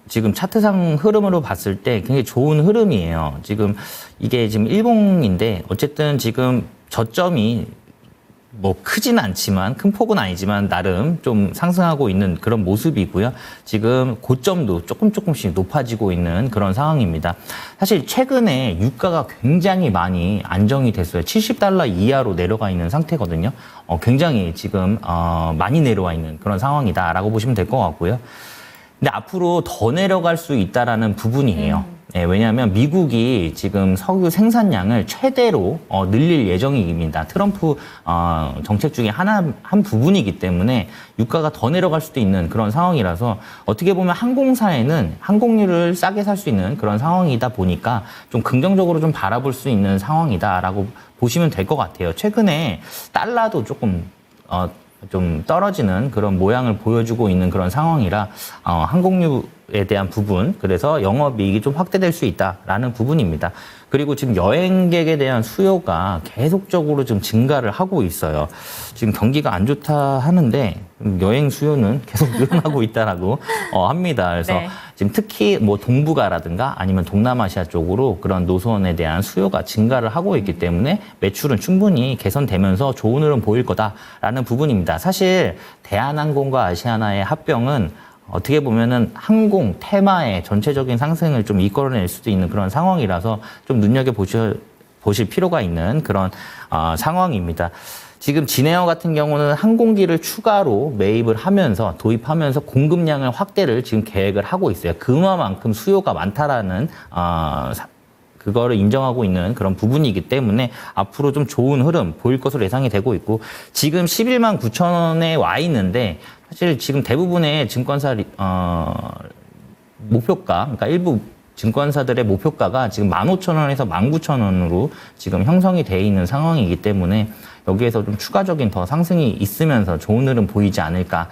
지금 차트상 흐름으로 봤을 때 굉장히 좋은 흐름이에요. 지금 이게 지금 일봉인데 어쨌든 지금 저점이 뭐 크지는 않지만 큰 폭은 아니지만 나름 좀 상승하고 있는 그런 모습이고요. 지금 고점도 조금씩 높아지고 있는 그런 상황입니다. 사실 최근에 유가가 굉장히 많이 안정이 됐어요. 70달러 이하로 내려가 있는 상태거든요. 굉장히 지금 많이 내려와 있는 그런 상황이다라고 보시면 될 것 같고요. 근데 앞으로 더 내려갈 수 있다라는 부분이에요. 네, 왜냐하면 미국이 지금 석유 생산량을 최대로 늘릴 예정입니다. 트럼프 정책 중에 한 부분이기 때문에 유가가 더 내려갈 수도 있는 그런 상황이라서 어떻게 보면 항공사에는 항공료를 싸게 살 수 있는 그런 상황이다 보니까 좀 긍정적으로 좀 바라볼 수 있는 상황이다라고 보시면 될 것 같아요. 최근에 달러도 조금 좀 떨어지는 그런 모양을 보여주고 있는 그런 상황이라 항공유에 대한 부분, 그래서 영업이익이 좀 확대될 수 있다라는 부분입니다. 그리고 지금 여행객에 대한 수요가 계속적으로 좀 증가를 하고 있어요. 지금 경기가 안 좋다 하는데 여행 수요는 계속 늘어나고 있다라고 합니다. 그래서 네. 지금 특히 뭐 동북아라든가 아니면 동남아시아 쪽으로 그런 노선에 대한 수요가 증가를 하고 있기 때문에 매출은 충분히 개선되면서 좋은 흐름 보일 거다라는 부분입니다. 사실 대한항공과 아시아나의 합병은 어떻게 보면은 항공 테마의 전체적인 상승을 좀 이끌어낼 수도 있는 그런 상황이라서 좀 눈여겨보실 필요가 있는 그런 상황입니다. 지금 진에어 같은 경우는 항공기를 추가로 매입을 하면서 도입하면서 공급량을 확대를 지금 계획을 하고 있어요. 그만큼 수요가 많다라는 그거를 인정하고 있는 그런 부분이기 때문에 앞으로 좀 좋은 흐름 보일 것으로 예상이 되고 있고 지금 11만 9천 원에 와 있는데 사실 지금 대부분의 증권사 목표가 그러니까 일부 증권사들의 목표가가 지금 15,000원에서 19,000원으로 지금 형성이 돼 있는 상황이기 때문에 여기에서 좀 추가적인 더 상승이 있으면서 좋은 흐름 보이지 않을까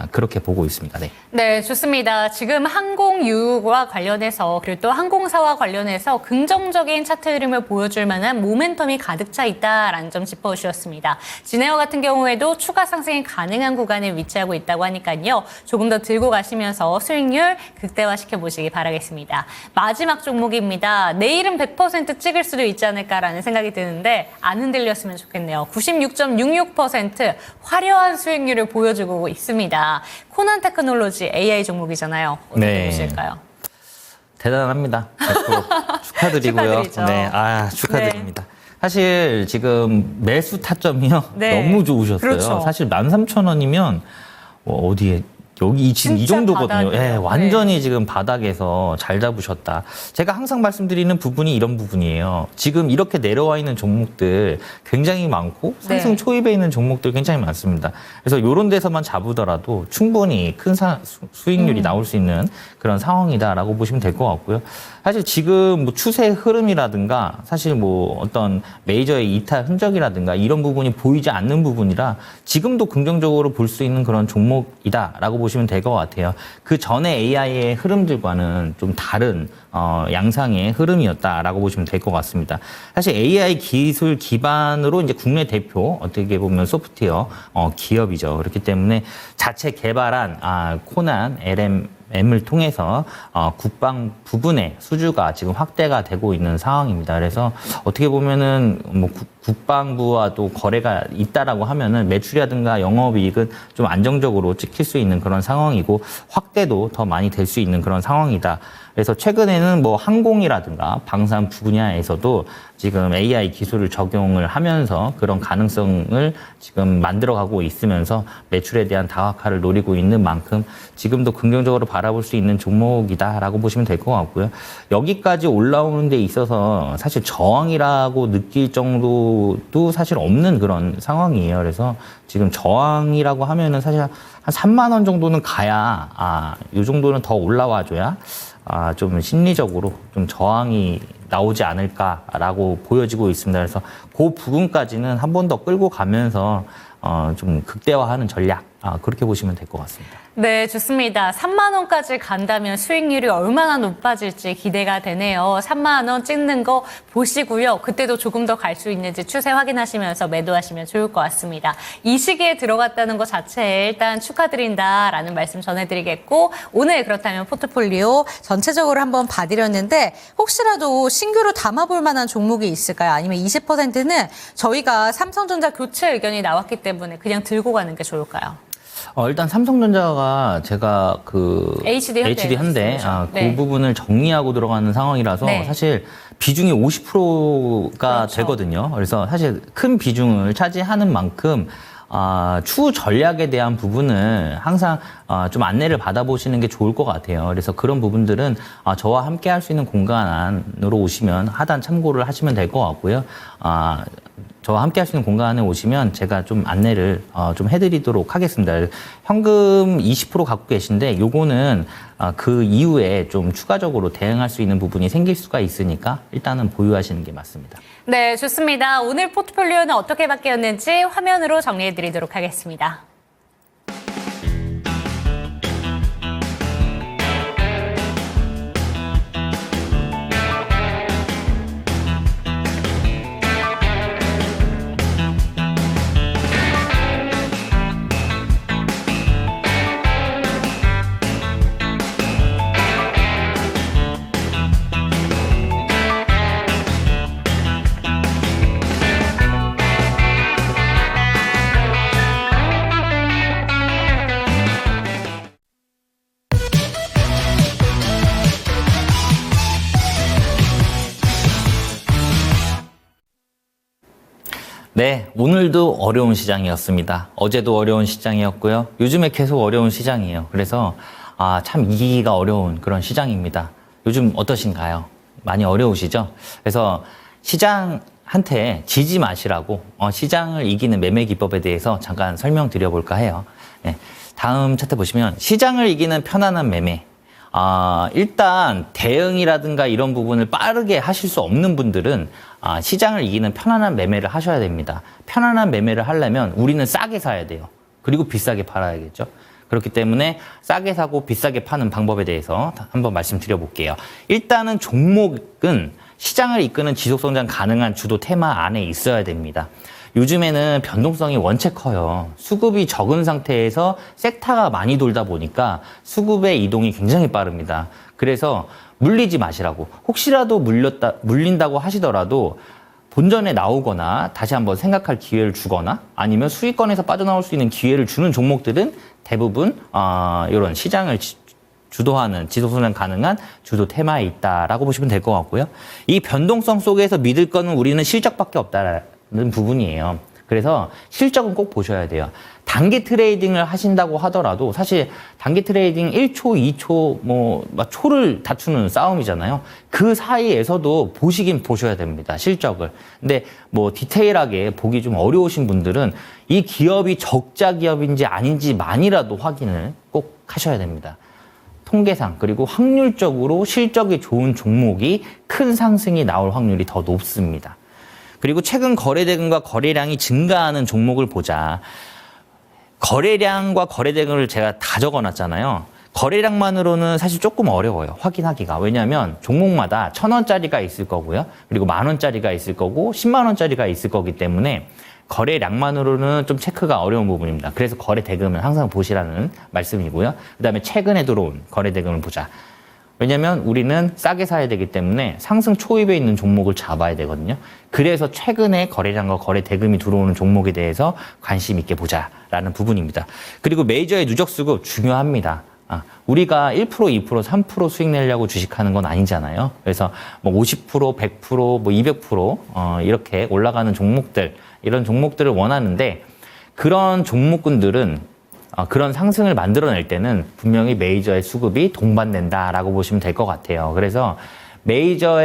그렇게 보고 있습니다. 네. 네, 좋습니다. 지금 항공유와 관련해서 그리고 또 항공사와 관련해서 긍정적인 차트 흐름을 보여줄 만한 모멘텀이 가득 차 있다라는 점 짚어주셨습니다. 진에어 같은 경우에도 추가 상승이 가능한 구간에 위치하고 있다고 하니까요. 조금 더 들고 가시면서 수익률 극대화시켜 보시기 바라겠습니다. 마지막 종목입니다. 내일은 100% 찍을 수도 있지 않을까라는 생각이 드는데 안 흔들렸으면 좋겠네요. 96.66% 화려한 수익률을 보여주고 있습니다. 코난 테크놀로지 AI 종목이잖아요. 어떻게 네. 보실까요? 대단합니다. 100% 축하드리고요. 축하드리죠. 네, 축하드립니다. 사실 지금 매수 타점이요. 네. 너무 좋으셨어요. 그렇죠. 사실 13,000원이면 어디에 여기 지금 이 진짜 정도거든요. 바닥이에요. 예, 완전히 지금 바닥에서 잘 잡으셨다. 제가 항상 말씀드리는 부분이 이런 부분이에요. 지금 이렇게 내려와 있는 종목들 굉장히 많고 상승 네. 초입에 있는 종목들 굉장히 많습니다. 그래서 이런 데서만 잡으더라도 충분히 큰 수익률이 나올 수 있는 그런 상황이다라고 보시면 될 것 같고요. 사실 지금 뭐 추세 흐름이라든가 사실 뭐 어떤 메이저의 이탈 흔적이라든가 이런 부분이 보이지 않는 부분이라 지금도 긍정적으로 볼 수 있는 그런 종목이다라고 보시면 될 것 같아요. 그 전에 AI의 흐름들과는 좀 다른 양상의 흐름이었다라고 보시면 될 것 같습니다. 사실 AI 기술 기반으로 이제 국내 대표 어떻게 보면 소프트웨어 기업이죠. 그렇기 때문에 자체 개발한 코난 LM을 통해서 국방 부분의 수주가 지금 확대가 되고 있는 상황입니다. 그래서 어떻게 보면은 뭐 국방부와도 거래가 있다라고 하면은 매출이라든가 영업이익은 좀 안정적으로 찍힐 수 있는 그런 상황이고 확대도 더 많이 될 수 있는 그런 상황이다. 그래서 최근에는 뭐 항공이라든가 방산 분야에서도 지금 AI 기술을 적용을 하면서 그런 가능성을 지금 만들어가고 있으면서 매출에 대한 다각화를 노리고 있는 만큼 지금도 긍정적으로 바라볼 수 있는 종목이다라고 보시면 될 것 같고요. 여기까지 올라오는 데 있어서 사실 저항이라고 느낄 정도도 사실 없는 그런 상황이에요. 그래서 지금 저항이라고 하면은 사실 한 3만 원 정도는 가야 이 정도는 더 올라와줘야 좀 심리적으로 좀 저항이 나오지 않을까라고 보여지고 있습니다. 그래서 그 부분까지는 한 번 더 끌고 가면서 좀 극대화하는 전략 그렇게 보시면 될 것 같습니다. 네, 좋습니다. 3만 원까지 간다면 수익률이 얼마나 높아질지 기대가 되네요. 3만 원 찍는 거 보시고요. 그때도 조금 더 갈 수 있는지 추세 확인하시면서 매도하시면 좋을 것 같습니다. 이 시기에 들어갔다는 것 자체에 일단 축하드린다라는 말씀 전해드리겠고, 오늘 그렇다면 포트폴리오 전체적으로 한번 봐드렸는데 혹시라도 신규로 담아볼 만한 종목이 있을까요? 아니면 20%는 저희가 삼성전자 교체 의견이 나왔기 때문에 그냥 들고 가는 게 좋을까요? 일단 삼성전자가 제가 HD 현대 네. 그 부분을 정리하고 들어가는 상황이라서 네. 사실 비중이 50%가 그렇죠. 되거든요. 그래서 사실 큰 비중을 차지하는 만큼 추후 전략에 대한 부분을 항상 좀 안내를 받아보시는 게 좋을 것 같아요. 그래서 그런 부분들은 저와 함께 할 수 있는 공간으로 오시면 하단 참고를 하시면 될 것 같고요. 저와 함께 할 수 있는 공간에 오시면 제가 좀 안내를 좀 해드리도록 하겠습니다. 현금 20% 갖고 계신데 요거는 그 이후에 좀 추가적으로 대응할 수 있는 부분이 생길 수가 있으니까 일단은 보유하시는 게 맞습니다. 네, 좋습니다. 오늘 포트폴리오는 어떻게 바뀌었는지 화면으로 정리해드리도록 하겠습니다. 네, 오늘도 어려운 시장이었습니다. 어제도 어려운 시장이었고요. 요즘에 계속 어려운 시장이에요. 그래서 참 이기기가 어려운 그런 시장입니다. 요즘 어떠신가요? 많이 어려우시죠? 그래서 시장한테 지지 마시라고 시장을 이기는 매매 기법에 대해서 잠깐 설명드려볼까 해요. 네, 다음 차트 보시면 시장을 이기는 편안한 매매. 일단 대응이라든가 이런 부분을 빠르게 하실 수 없는 분들은 시장을 이기는 편안한 매매를 하셔야 됩니다. 편안한 매매를 하려면 우리는 싸게 사야 돼요. 그리고 비싸게 팔아야겠죠. 그렇기 때문에 싸게 사고 비싸게 파는 방법에 대해서 한번 말씀드려볼게요. 일단은 종목은 시장을 이끄는 지속성장 가능한 주도 테마 안에 있어야 됩니다. 요즘에는 변동성이 원체 커요. 수급이 적은 상태에서 섹터가 많이 돌다 보니까 수급의 이동이 굉장히 빠릅니다. 그래서 물리지 마시라고. 혹시라도 물린다고 하시더라도 본전에 나오거나 다시 한번 생각할 기회를 주거나 아니면 수익권에서 빠져나올 수 있는 기회를 주는 종목들은 대부분 이런 시장을 주도하는 지속성장 가능한 주도 테마에 있다라고 보시면 될 것 같고요. 이 변동성 속에서 믿을 거는 우리는 실적밖에 없다라는 부분이에요. 그래서 실적은 꼭 보셔야 돼요. 단기 트레이딩을 하신다고 하더라도 사실 단기 트레이딩 1초, 2초, 초를 다투는 싸움이잖아요. 그 사이에서도 보시긴 보셔야 됩니다. 실적을. 근데 디테일하게 보기 좀 어려우신 분들은 이 기업이 적자 기업인지 아닌지만이라도 확인을 꼭 하셔야 됩니다. 통계상 그리고 확률적으로 실적이 좋은 종목이 큰 상승이 나올 확률이 더 높습니다. 그리고 최근 거래대금과 거래량이 증가하는 종목을 보자. 거래량과 거래대금을 제가 다 적어놨잖아요. 거래량만으로는 사실 조금 어려워요. 확인하기가. 왜냐하면 종목마다 1,000원짜리가 있을 거고요. 그리고 10,000원짜리가 있을 거고 10만원짜리가 있을 거기 때문에 거래량만으로는 좀 체크가 어려운 부분입니다. 그래서 거래대금은 항상 보시라는 말씀이고요. 그다음에 최근에 들어온 거래대금을 보자. 왜냐하면 우리는 싸게 사야 되기 때문에 상승 초입에 있는 종목을 잡아야 되거든요. 그래서 최근에 거래량과 거래 대금이 들어오는 종목에 대해서 관심 있게 보자라는 부분입니다. 그리고 메이저의 누적 수급 중요합니다. 우리가 1%, 2%, 3% 수익 내려고 주식하는 건 아니잖아요. 그래서 뭐 50%, 100%, 뭐 200% 이렇게 올라가는 종목들, 이런 종목들을 원하는데 그런 종목군들은 그런 상승을 만들어낼 때는 분명히 메이저의 수급이 동반된다라고 보시면 될 것 같아요. 그래서 메이저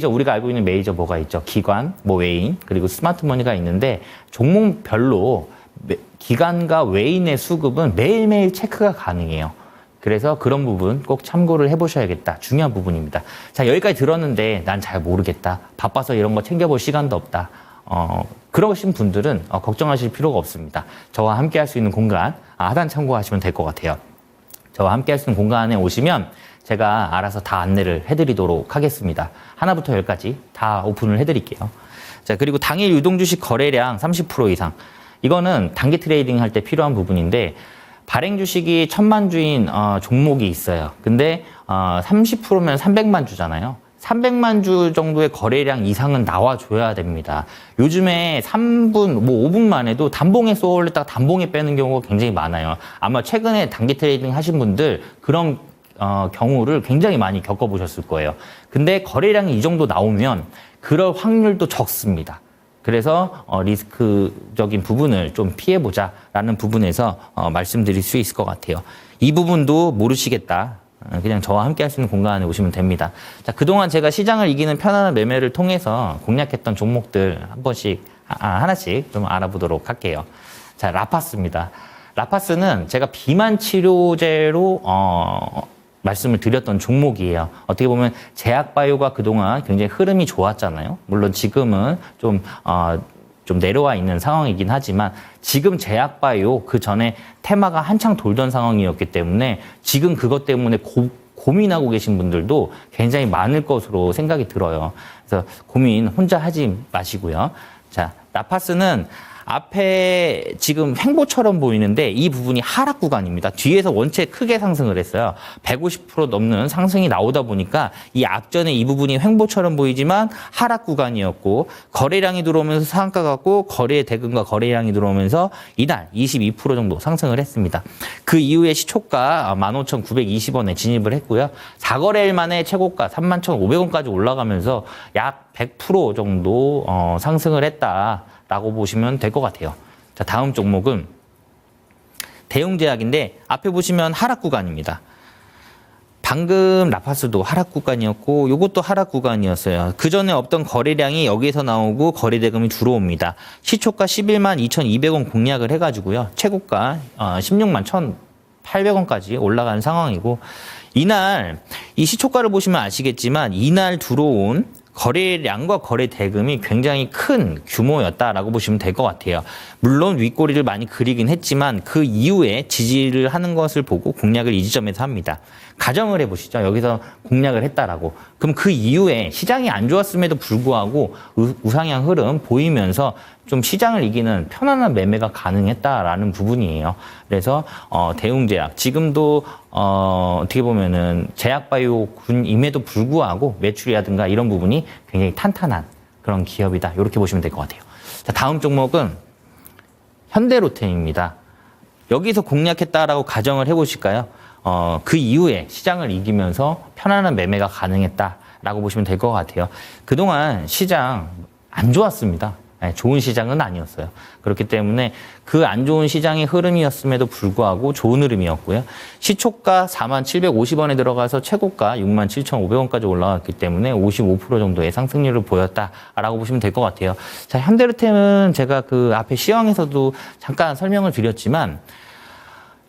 우리가 알고 있는 메이저 뭐가 있죠? 기관, 뭐 외인, 그리고 스마트머니가 있는데 종목별로 기관과 외인의 수급은 매일매일 체크가 가능해요. 그래서 그런 부분 꼭 참고를 해보셔야겠다. 중요한 부분입니다. 자, 여기까지 들었는데 난 잘 모르겠다. 바빠서 이런 거 챙겨볼 시간도 없다. 그러신 분들은 걱정하실 필요가 없습니다. 저와 함께 할 수 있는 공간, 하단 참고하시면 될 것 같아요. 저와 함께 할 수 있는 공간에 오시면 제가 알아서 다 안내를 해드리도록 하겠습니다. 하나부터 10까지 다 오픈을 해드릴게요. 자, 그리고 당일 유동주식 거래량 30% 이상. 이거는 단기 트레이딩 할 때 필요한 부분인데 발행 주식이 1000만 주인 종목이 있어요. 근데 30%면 300만 주잖아요. 300만 주 정도의 거래량 이상은 나와줘야 됩니다. 요즘에 3분, 뭐 5분만 해도 단봉에 쏘올렸다가 단봉에 빼는 경우가 굉장히 많아요. 아마 최근에 단기 트레이딩 하신 분들 그런 경우를 굉장히 많이 겪어보셨을 거예요. 근데 거래량이 이 정도 나오면 그럴 확률도 적습니다. 그래서 리스크적인 부분을 좀 피해보자라는 부분에서 말씀드릴 수 있을 것 같아요. 이 부분도 모르시겠다. 그냥 저와 함께 할 수 있는 공간에 오시면 됩니다. 자, 그동안 제가 시장을 이기는 편안한 매매를 통해서 공략했던 종목들 한 번씩, 하나씩 좀 알아보도록 할게요. 자, 라파스입니다. 라파스는 제가 비만 치료제로, 말씀을 드렸던 종목이에요. 어떻게 보면 제약바이오가 그동안 굉장히 흐름이 좋았잖아요. 물론 지금은 좀 내려와 있는 상황이긴 하지만 지금 제약바이오 그 전에 테마가 한창 돌던 상황이었기 때문에 지금 그것 때문에 고민하고 계신 분들도 굉장히 많을 것으로 생각이 들어요. 그래서 고민 혼자 하지 마시고요. 자, 라파스는 앞에 지금 횡보처럼 보이는데 이 부분이 하락 구간입니다. 뒤에서 원체 크게 상승을 했어요. 150% 넘는 상승이 나오다 보니까 이 앞전에 이 부분이 횡보처럼 보이지만 하락 구간이었고 거래량이 들어오면서 상한가 같고 거래 대금과 거래량이 들어오면서 이날 22% 정도 상승을 했습니다. 그 이후에 시초가 15,920원에 진입을 했고요. 4거래일 만에 최고가 31,500원까지 올라가면서 약 100% 정도 상승을 했다. 라고 보시면 될 것 같아요. 자, 다음 종목은 대웅제약인데 앞에 보시면 하락 구간입니다. 방금 라파스도 하락 구간이었고 이것도 하락 구간이었어요. 그 전에 없던 거래량이 여기에서 나오고 거래대금이 들어옵니다. 시초가 11만 2,200원 공략을 해가지고요. 최고가 16만 1,800원까지 올라간 상황이고 이날 이 시초가를 보시면 아시겠지만 이날 들어온 거래량과 거래 대금이 굉장히 큰 규모였다라고 보시면 될 것 같아요. 물론 윗꼬리를 많이 그리긴 했지만 그 이후에 지지를 하는 것을 보고 공략을 이 지점에서 합니다. 가정을 해보시죠. 여기서 공략을 했다라고. 그럼 그 이후에 시장이 안 좋았음에도 불구하고 우상향 흐름 보이면서 좀 시장을 이기는 편안한 매매가 가능했다라는 부분이에요. 그래서 대웅제약 지금도 어떻게 보면은 제약바이오 군임에도 불구하고 매출이라든가 이런 부분이 굉장히 탄탄한 그런 기업이다. 이렇게 보시면 될 것 같아요. 자, 다음 종목은 현대로템입니다. 여기서 공략했다라고 가정을 해보실까요? 그 이후에 시장을 이기면서 편안한 매매가 가능했다라고 보시면 될 것 같아요. 그동안 시장 안 좋았습니다. 좋은 시장은 아니었어요. 그렇기 때문에 그 안 좋은 시장의 흐름이었음에도 불구하고 좋은 흐름이었고요. 시초가 4750원에 들어가서 최고가 67,500원까지 올라갔기 때문에 55% 정도의 상승률을 보였다라고 보시면 될 것 같아요. 자, 현대로템은 제가 그 앞에 시황에서도 잠깐 설명을 드렸지만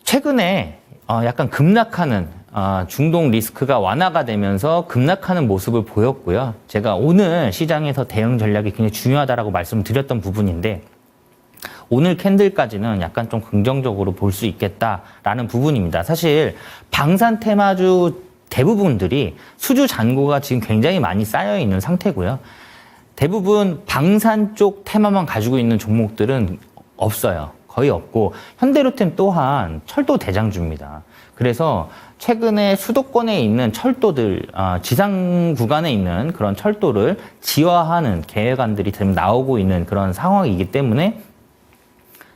최근에 약간 급락하는 중동 리스크가 완화가 되면서 급락하는 모습을 보였고요. 제가 오늘 시장에서 대응 전략이 굉장히 중요하다라고 말씀드렸던 부분인데 오늘 캔들까지는 약간 좀 긍정적으로 볼 수 있겠다라는 부분입니다. 사실 방산 테마주 대부분들이 수주 잔고가 지금 굉장히 많이 쌓여 있는 상태고요. 대부분 방산 쪽 테마만 가지고 있는 종목들은 없어요. 거의 없고 현대로템 또한 철도 대장주입니다. 그래서 최근에 수도권에 있는 철도들, 지상 구간에 있는 그런 철도를 지화하는 계획안들이 지금 나오고 있는 그런 상황이기 때문에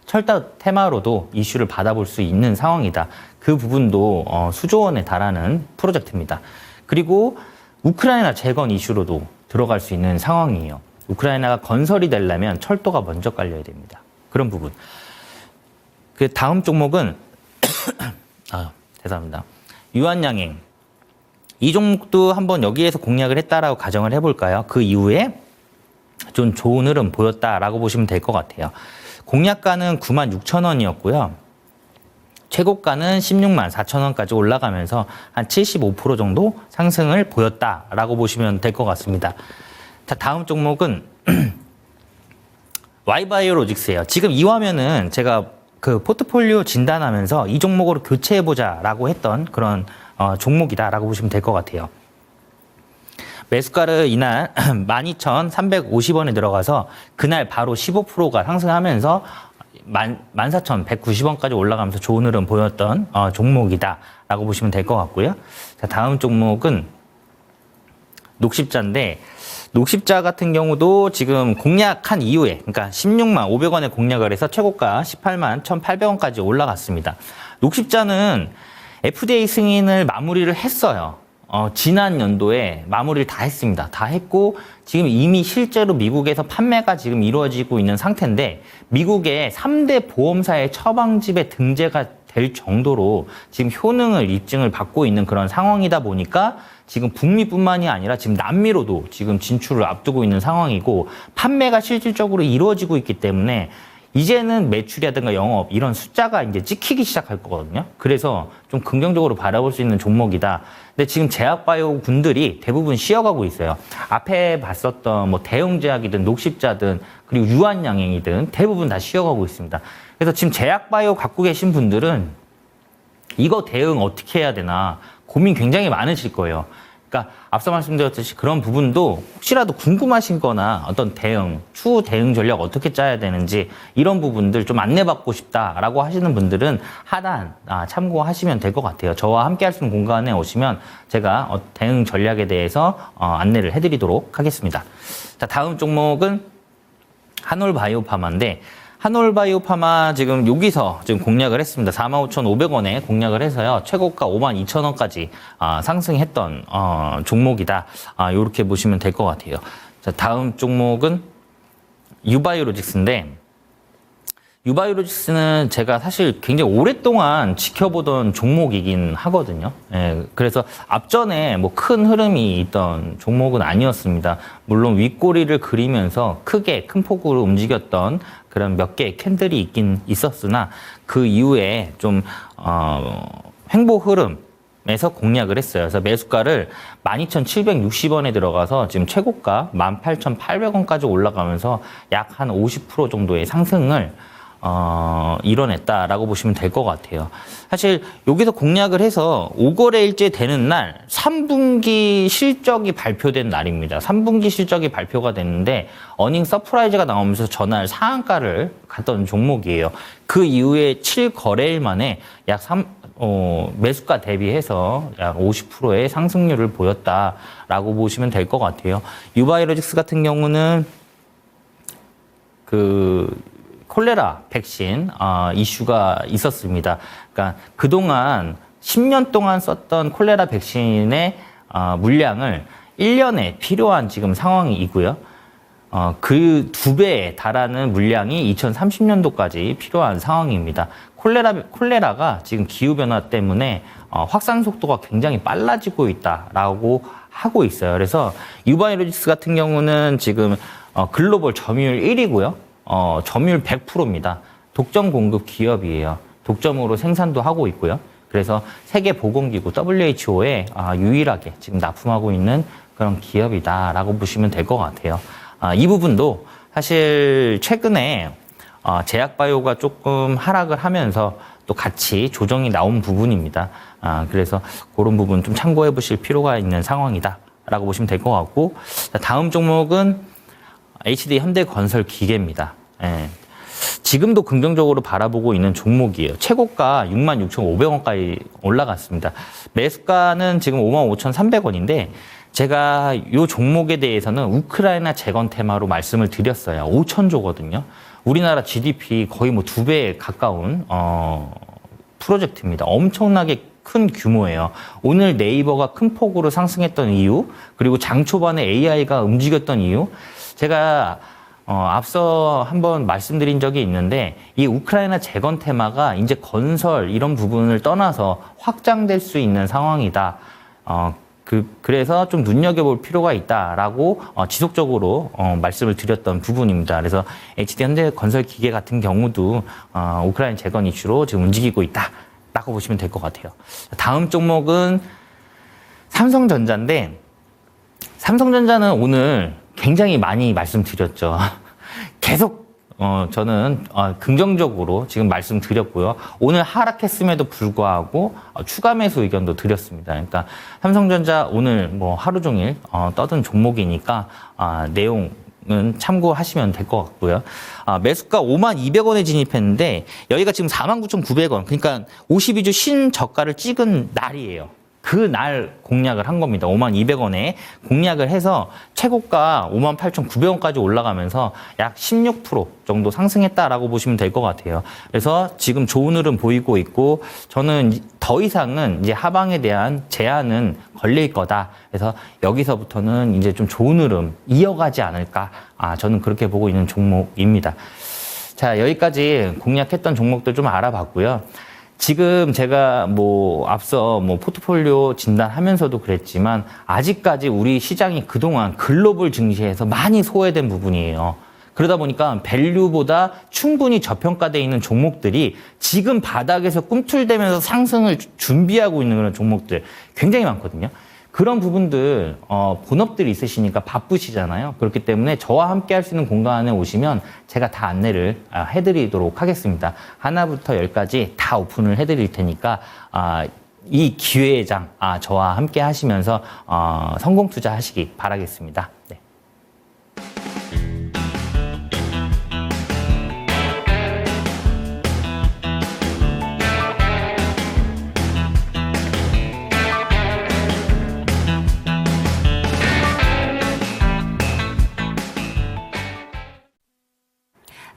철도 테마로도 이슈를 받아볼 수 있는 상황이다. 그 부분도 수조 원에 달하는 프로젝트입니다. 그리고 우크라이나 재건 이슈로도 들어갈 수 있는 상황이에요. 우크라이나가 건설이 되려면 철도가 먼저 깔려야 됩니다. 그런 부분. 그 다음 종목은 죄송합니다. 유한양행. 이 종목도 한번 여기에서 공략을 했다라고 가정을 해볼까요? 그 이후에 좀 좋은 흐름 보였다라고 보시면 될 것 같아요. 공략가는 96,000원이었고요. 최고가는 164,000원까지 올라가면서 한 75% 정도 상승을 보였다라고 보시면 될 것 같습니다. 자, 다음 종목은 Y바이오로직스예요. 지금 이 화면은 제가 그 포트폴리오 진단하면서 이 종목으로 교체해보자라고 했던 그런 종목이다라고 보시면 될 것 같아요. 매수가를 이날 12,350원에 들어가서 그날 바로 15%가 상승하면서 14,190원까지 올라가면서 좋은 흐름 보였던 종목이다라고 보시면 될 것 같고요. 자, 다음 종목은 녹십자인데 녹십자 같은 경우도 지금 공략한 이후에 그러니까 16만 500원에 공략을 해서 최고가 18만 1,800원까지 올라갔습니다. 녹십자는 FDA 승인을 마무리를 했어요. 지난 연도에 마무리를 다 했습니다. 다 했고 지금 이미 실제로 미국에서 판매가 지금 이루어지고 있는 상태인데 미국의 3대 보험사의 처방집에 등재가 될 정도로 지금 효능을 입증을 받고 있는 그런 상황이다 보니까 지금 북미뿐만이 아니라 지금 남미로도 지금 진출을 앞두고 있는 상황이고 판매가 실질적으로 이루어지고 있기 때문에 이제는 매출이라든가 영업 이런 숫자가 이제 찍히기 시작할 거거든요. 그래서 좀 긍정적으로 바라볼 수 있는 종목이다. 근데 지금 제약바이오 군들이 대부분 쉬어가고 있어요. 앞에 봤었던 뭐 대웅제약이든 녹십자든 그리고 유한양행이든 대부분 다 쉬어가고 있습니다. 그래서 지금 제약바이오 갖고 계신 분들은 이거 대응 어떻게 해야 되나 고민 굉장히 많으실 거예요. 그러니까 앞서 말씀드렸듯이 그런 부분도 혹시라도 궁금하신 거나 어떤 대응, 추후 대응 전략 어떻게 짜야 되는지 이런 부분들 좀 안내받고 싶다라고 하시는 분들은 하단 참고하시면 될 것 같아요. 저와 함께 할 수 있는 공간에 오시면 제가 대응 전략에 대해서 안내를 해드리도록 하겠습니다. 자, 다음 종목은 한올바이오파마인데 한올바이오파마 지금 여기서 지금 공략을 했습니다. 45,500원에 공략을 해서요. 최고가 52,000원까지 상승했던 종목이다. 이렇게 보시면 될 것 같아요. 자, 다음 종목은 유바이오로직스인데 유바이오로직스는 제가 사실 굉장히 오랫동안 지켜보던 종목이긴 하거든요. 예, 그래서 앞전에 뭐 큰 흐름이 있던 종목은 아니었습니다. 물론 윗꼬리를 그리면서 크게 큰 폭으로 움직였던 그런 몇 개의 캔들이 있긴 있었으나 그 이후에 좀 횡보 흐름에서 공략을 했어요. 그래서 매수가를 12,760원에 들어가서 지금 최고가 18,800원까지 올라가면서 약 한 50% 정도의 상승을 이뤄냈다라고 보시면 될 것 같아요. 사실 여기서 공략을 해서 5거래일째 되는 날 3분기 실적이 발표된 날입니다. 3분기 실적이 발표가 됐는데 어닝 서프라이즈가 나오면서 전날 상한가를 갔던 종목이에요. 그 이후에 7거래일 만에 약 매수가 대비해서 약 50%의 상승률을 보였다라고 보시면 될 것 같아요. 유바이오로직스 같은 경우는 콜레라 백신 이슈가 있었습니다. 그러니까 그동안 10년 동안 썼던 콜레라 백신의 물량을 1년에 필요한 지금 상황이고요. 그 2배에 달하는 물량이 2030년도까지 필요한 상황입니다. 콜레라가 지금 기후변화 때문에 확산 속도가 굉장히 빨라지고 있다라고 하고 있어요. 그래서 유바이오로직스 같은 경우는 지금 글로벌 점유율 1위고요. 점유율 100%입니다. 독점 공급 기업이에요. 독점으로 생산도 하고 있고요. 그래서 세계보건기구 WHO에 유일하게 지금 납품하고 있는 그런 기업이다라고 보시면 될 것 같아요. 이 부분도 사실 최근에 제약바이오가 조금 하락을 하면서 또 같이 조정이 나온 부분입니다. 그래서 그런 부분 좀 참고해 보실 필요가 있는 상황이다라고 보시면 될 것 같고, 다음 종목은 HD 현대건설 기계입니다. 예. 지금도 긍정적으로 바라보고 있는 종목이에요. 최고가 66,500원까지 올라갔습니다. 매수가는 지금 55,300원인데 제가 이 종목에 대해서는 우크라이나 재건 테마로 말씀을 드렸어요. 5천조거든요. 우리나라 GDP 거의 뭐 2배에 가까운 프로젝트입니다. 엄청나게 큰 규모예요. 오늘 네이버가 큰 폭으로 상승했던 이유, 그리고 장 초반에 AI가 움직였던 이유, 제가 앞서 한번 말씀드린 적이 있는데 이 우크라이나 재건 테마가 이제 건설 이런 부분을 떠나서 확장될 수 있는 상황이다. 그래서 좀 눈여겨볼 필요가 있다라고 지속적으로 말씀을 드렸던 부분입니다. 그래서 HD 현대건설기계 같은 경우도 우크라이나 재건 이슈로 지금 움직이고 있다라고 보시면 될 것 같아요. 다음 종목은 삼성전자인데 삼성전자는 오늘 굉장히 많이 말씀드렸죠. 계속 저는 긍정적으로 지금 말씀드렸고요. 오늘 하락했음에도 불구하고 추가 매수 의견도 드렸습니다. 그러니까 삼성전자 오늘 뭐 하루 종일 떠든 종목이니까 내용은 참고하시면 될 것 같고요. 매수가 52,200원에 진입했는데 여기가 지금 49,900원. 그러니까 52주 신저가를 찍은 날이에요. 그 날 공략을 한 겁니다. 52,200원에 공략을 해서 최고가 58,900원까지 올라가면서 약 16% 정도 상승했다라고 보시면 될 것 같아요. 그래서 지금 좋은 흐름 보이고 있고 저는 더 이상은 이제 하방에 대한 제한은 걸릴 거다. 그래서 여기서부터는 이제 좀 좋은 흐름 이어가지 않을까. 저는 그렇게 보고 있는 종목입니다. 자, 여기까지 공략했던 종목들 좀 알아봤고요. 지금 제가 앞서 포트폴리오 진단하면서도 그랬지만 아직까지 우리 시장이 그동안 글로벌 증시에서 많이 소외된 부분이에요. 그러다 보니까 밸류보다 충분히 저평가되어 있는 종목들이 지금 바닥에서 꿈틀대면서 상승을 준비하고 있는 그런 종목들 굉장히 많거든요. 그런 부분들 본업들이 있으시니까 바쁘시잖아요. 그렇기 때문에 저와 함께 할 수 있는 공간에 오시면 제가 다 안내를 해드리도록 하겠습니다. 하나부터 10까지 다 오픈을 해드릴 테니까 이 기회의 장 저와 함께 하시면서 성공 투자하시기 바라겠습니다. 네.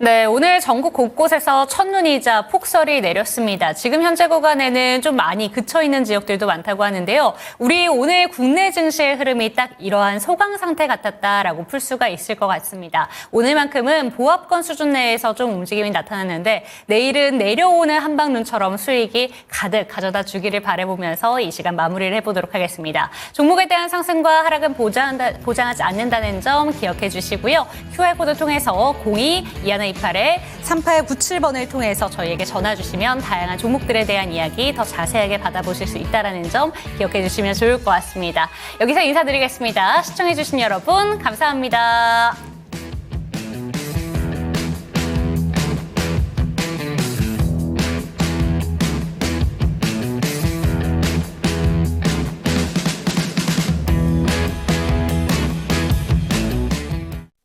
네, 오늘 전국 곳곳에서 첫눈이자 폭설이 내렸습니다. 지금 현재 구간에는 좀 많이 그쳐있는 지역들도 많다고 하는데요. 우리 오늘 국내 증시의 흐름이 딱 이러한 소강 상태 같았다라고 풀 수가 있을 것 같습니다. 오늘만큼은 보합권 수준 내에서 좀 움직임이 나타났는데 내일은 내려오는 한방눈처럼 수익이 가득 가져다 주기를 바라보면서 이 시간 마무리를 해보도록 하겠습니다. 종목에 대한 상승과 하락은 보장하지 않는다는 점 기억해 주시고요. QR코드 통해서 02-2128-3897번을 통해서 저희에게 전화 주시면 다양한 종목들에 대한 이야기 더 자세하게 받아보실 수 있다는 점 기억해 주시면 좋을 것 같습니다. 여기서 인사드리겠습니다. 시청해 주신 여러분 감사합니다.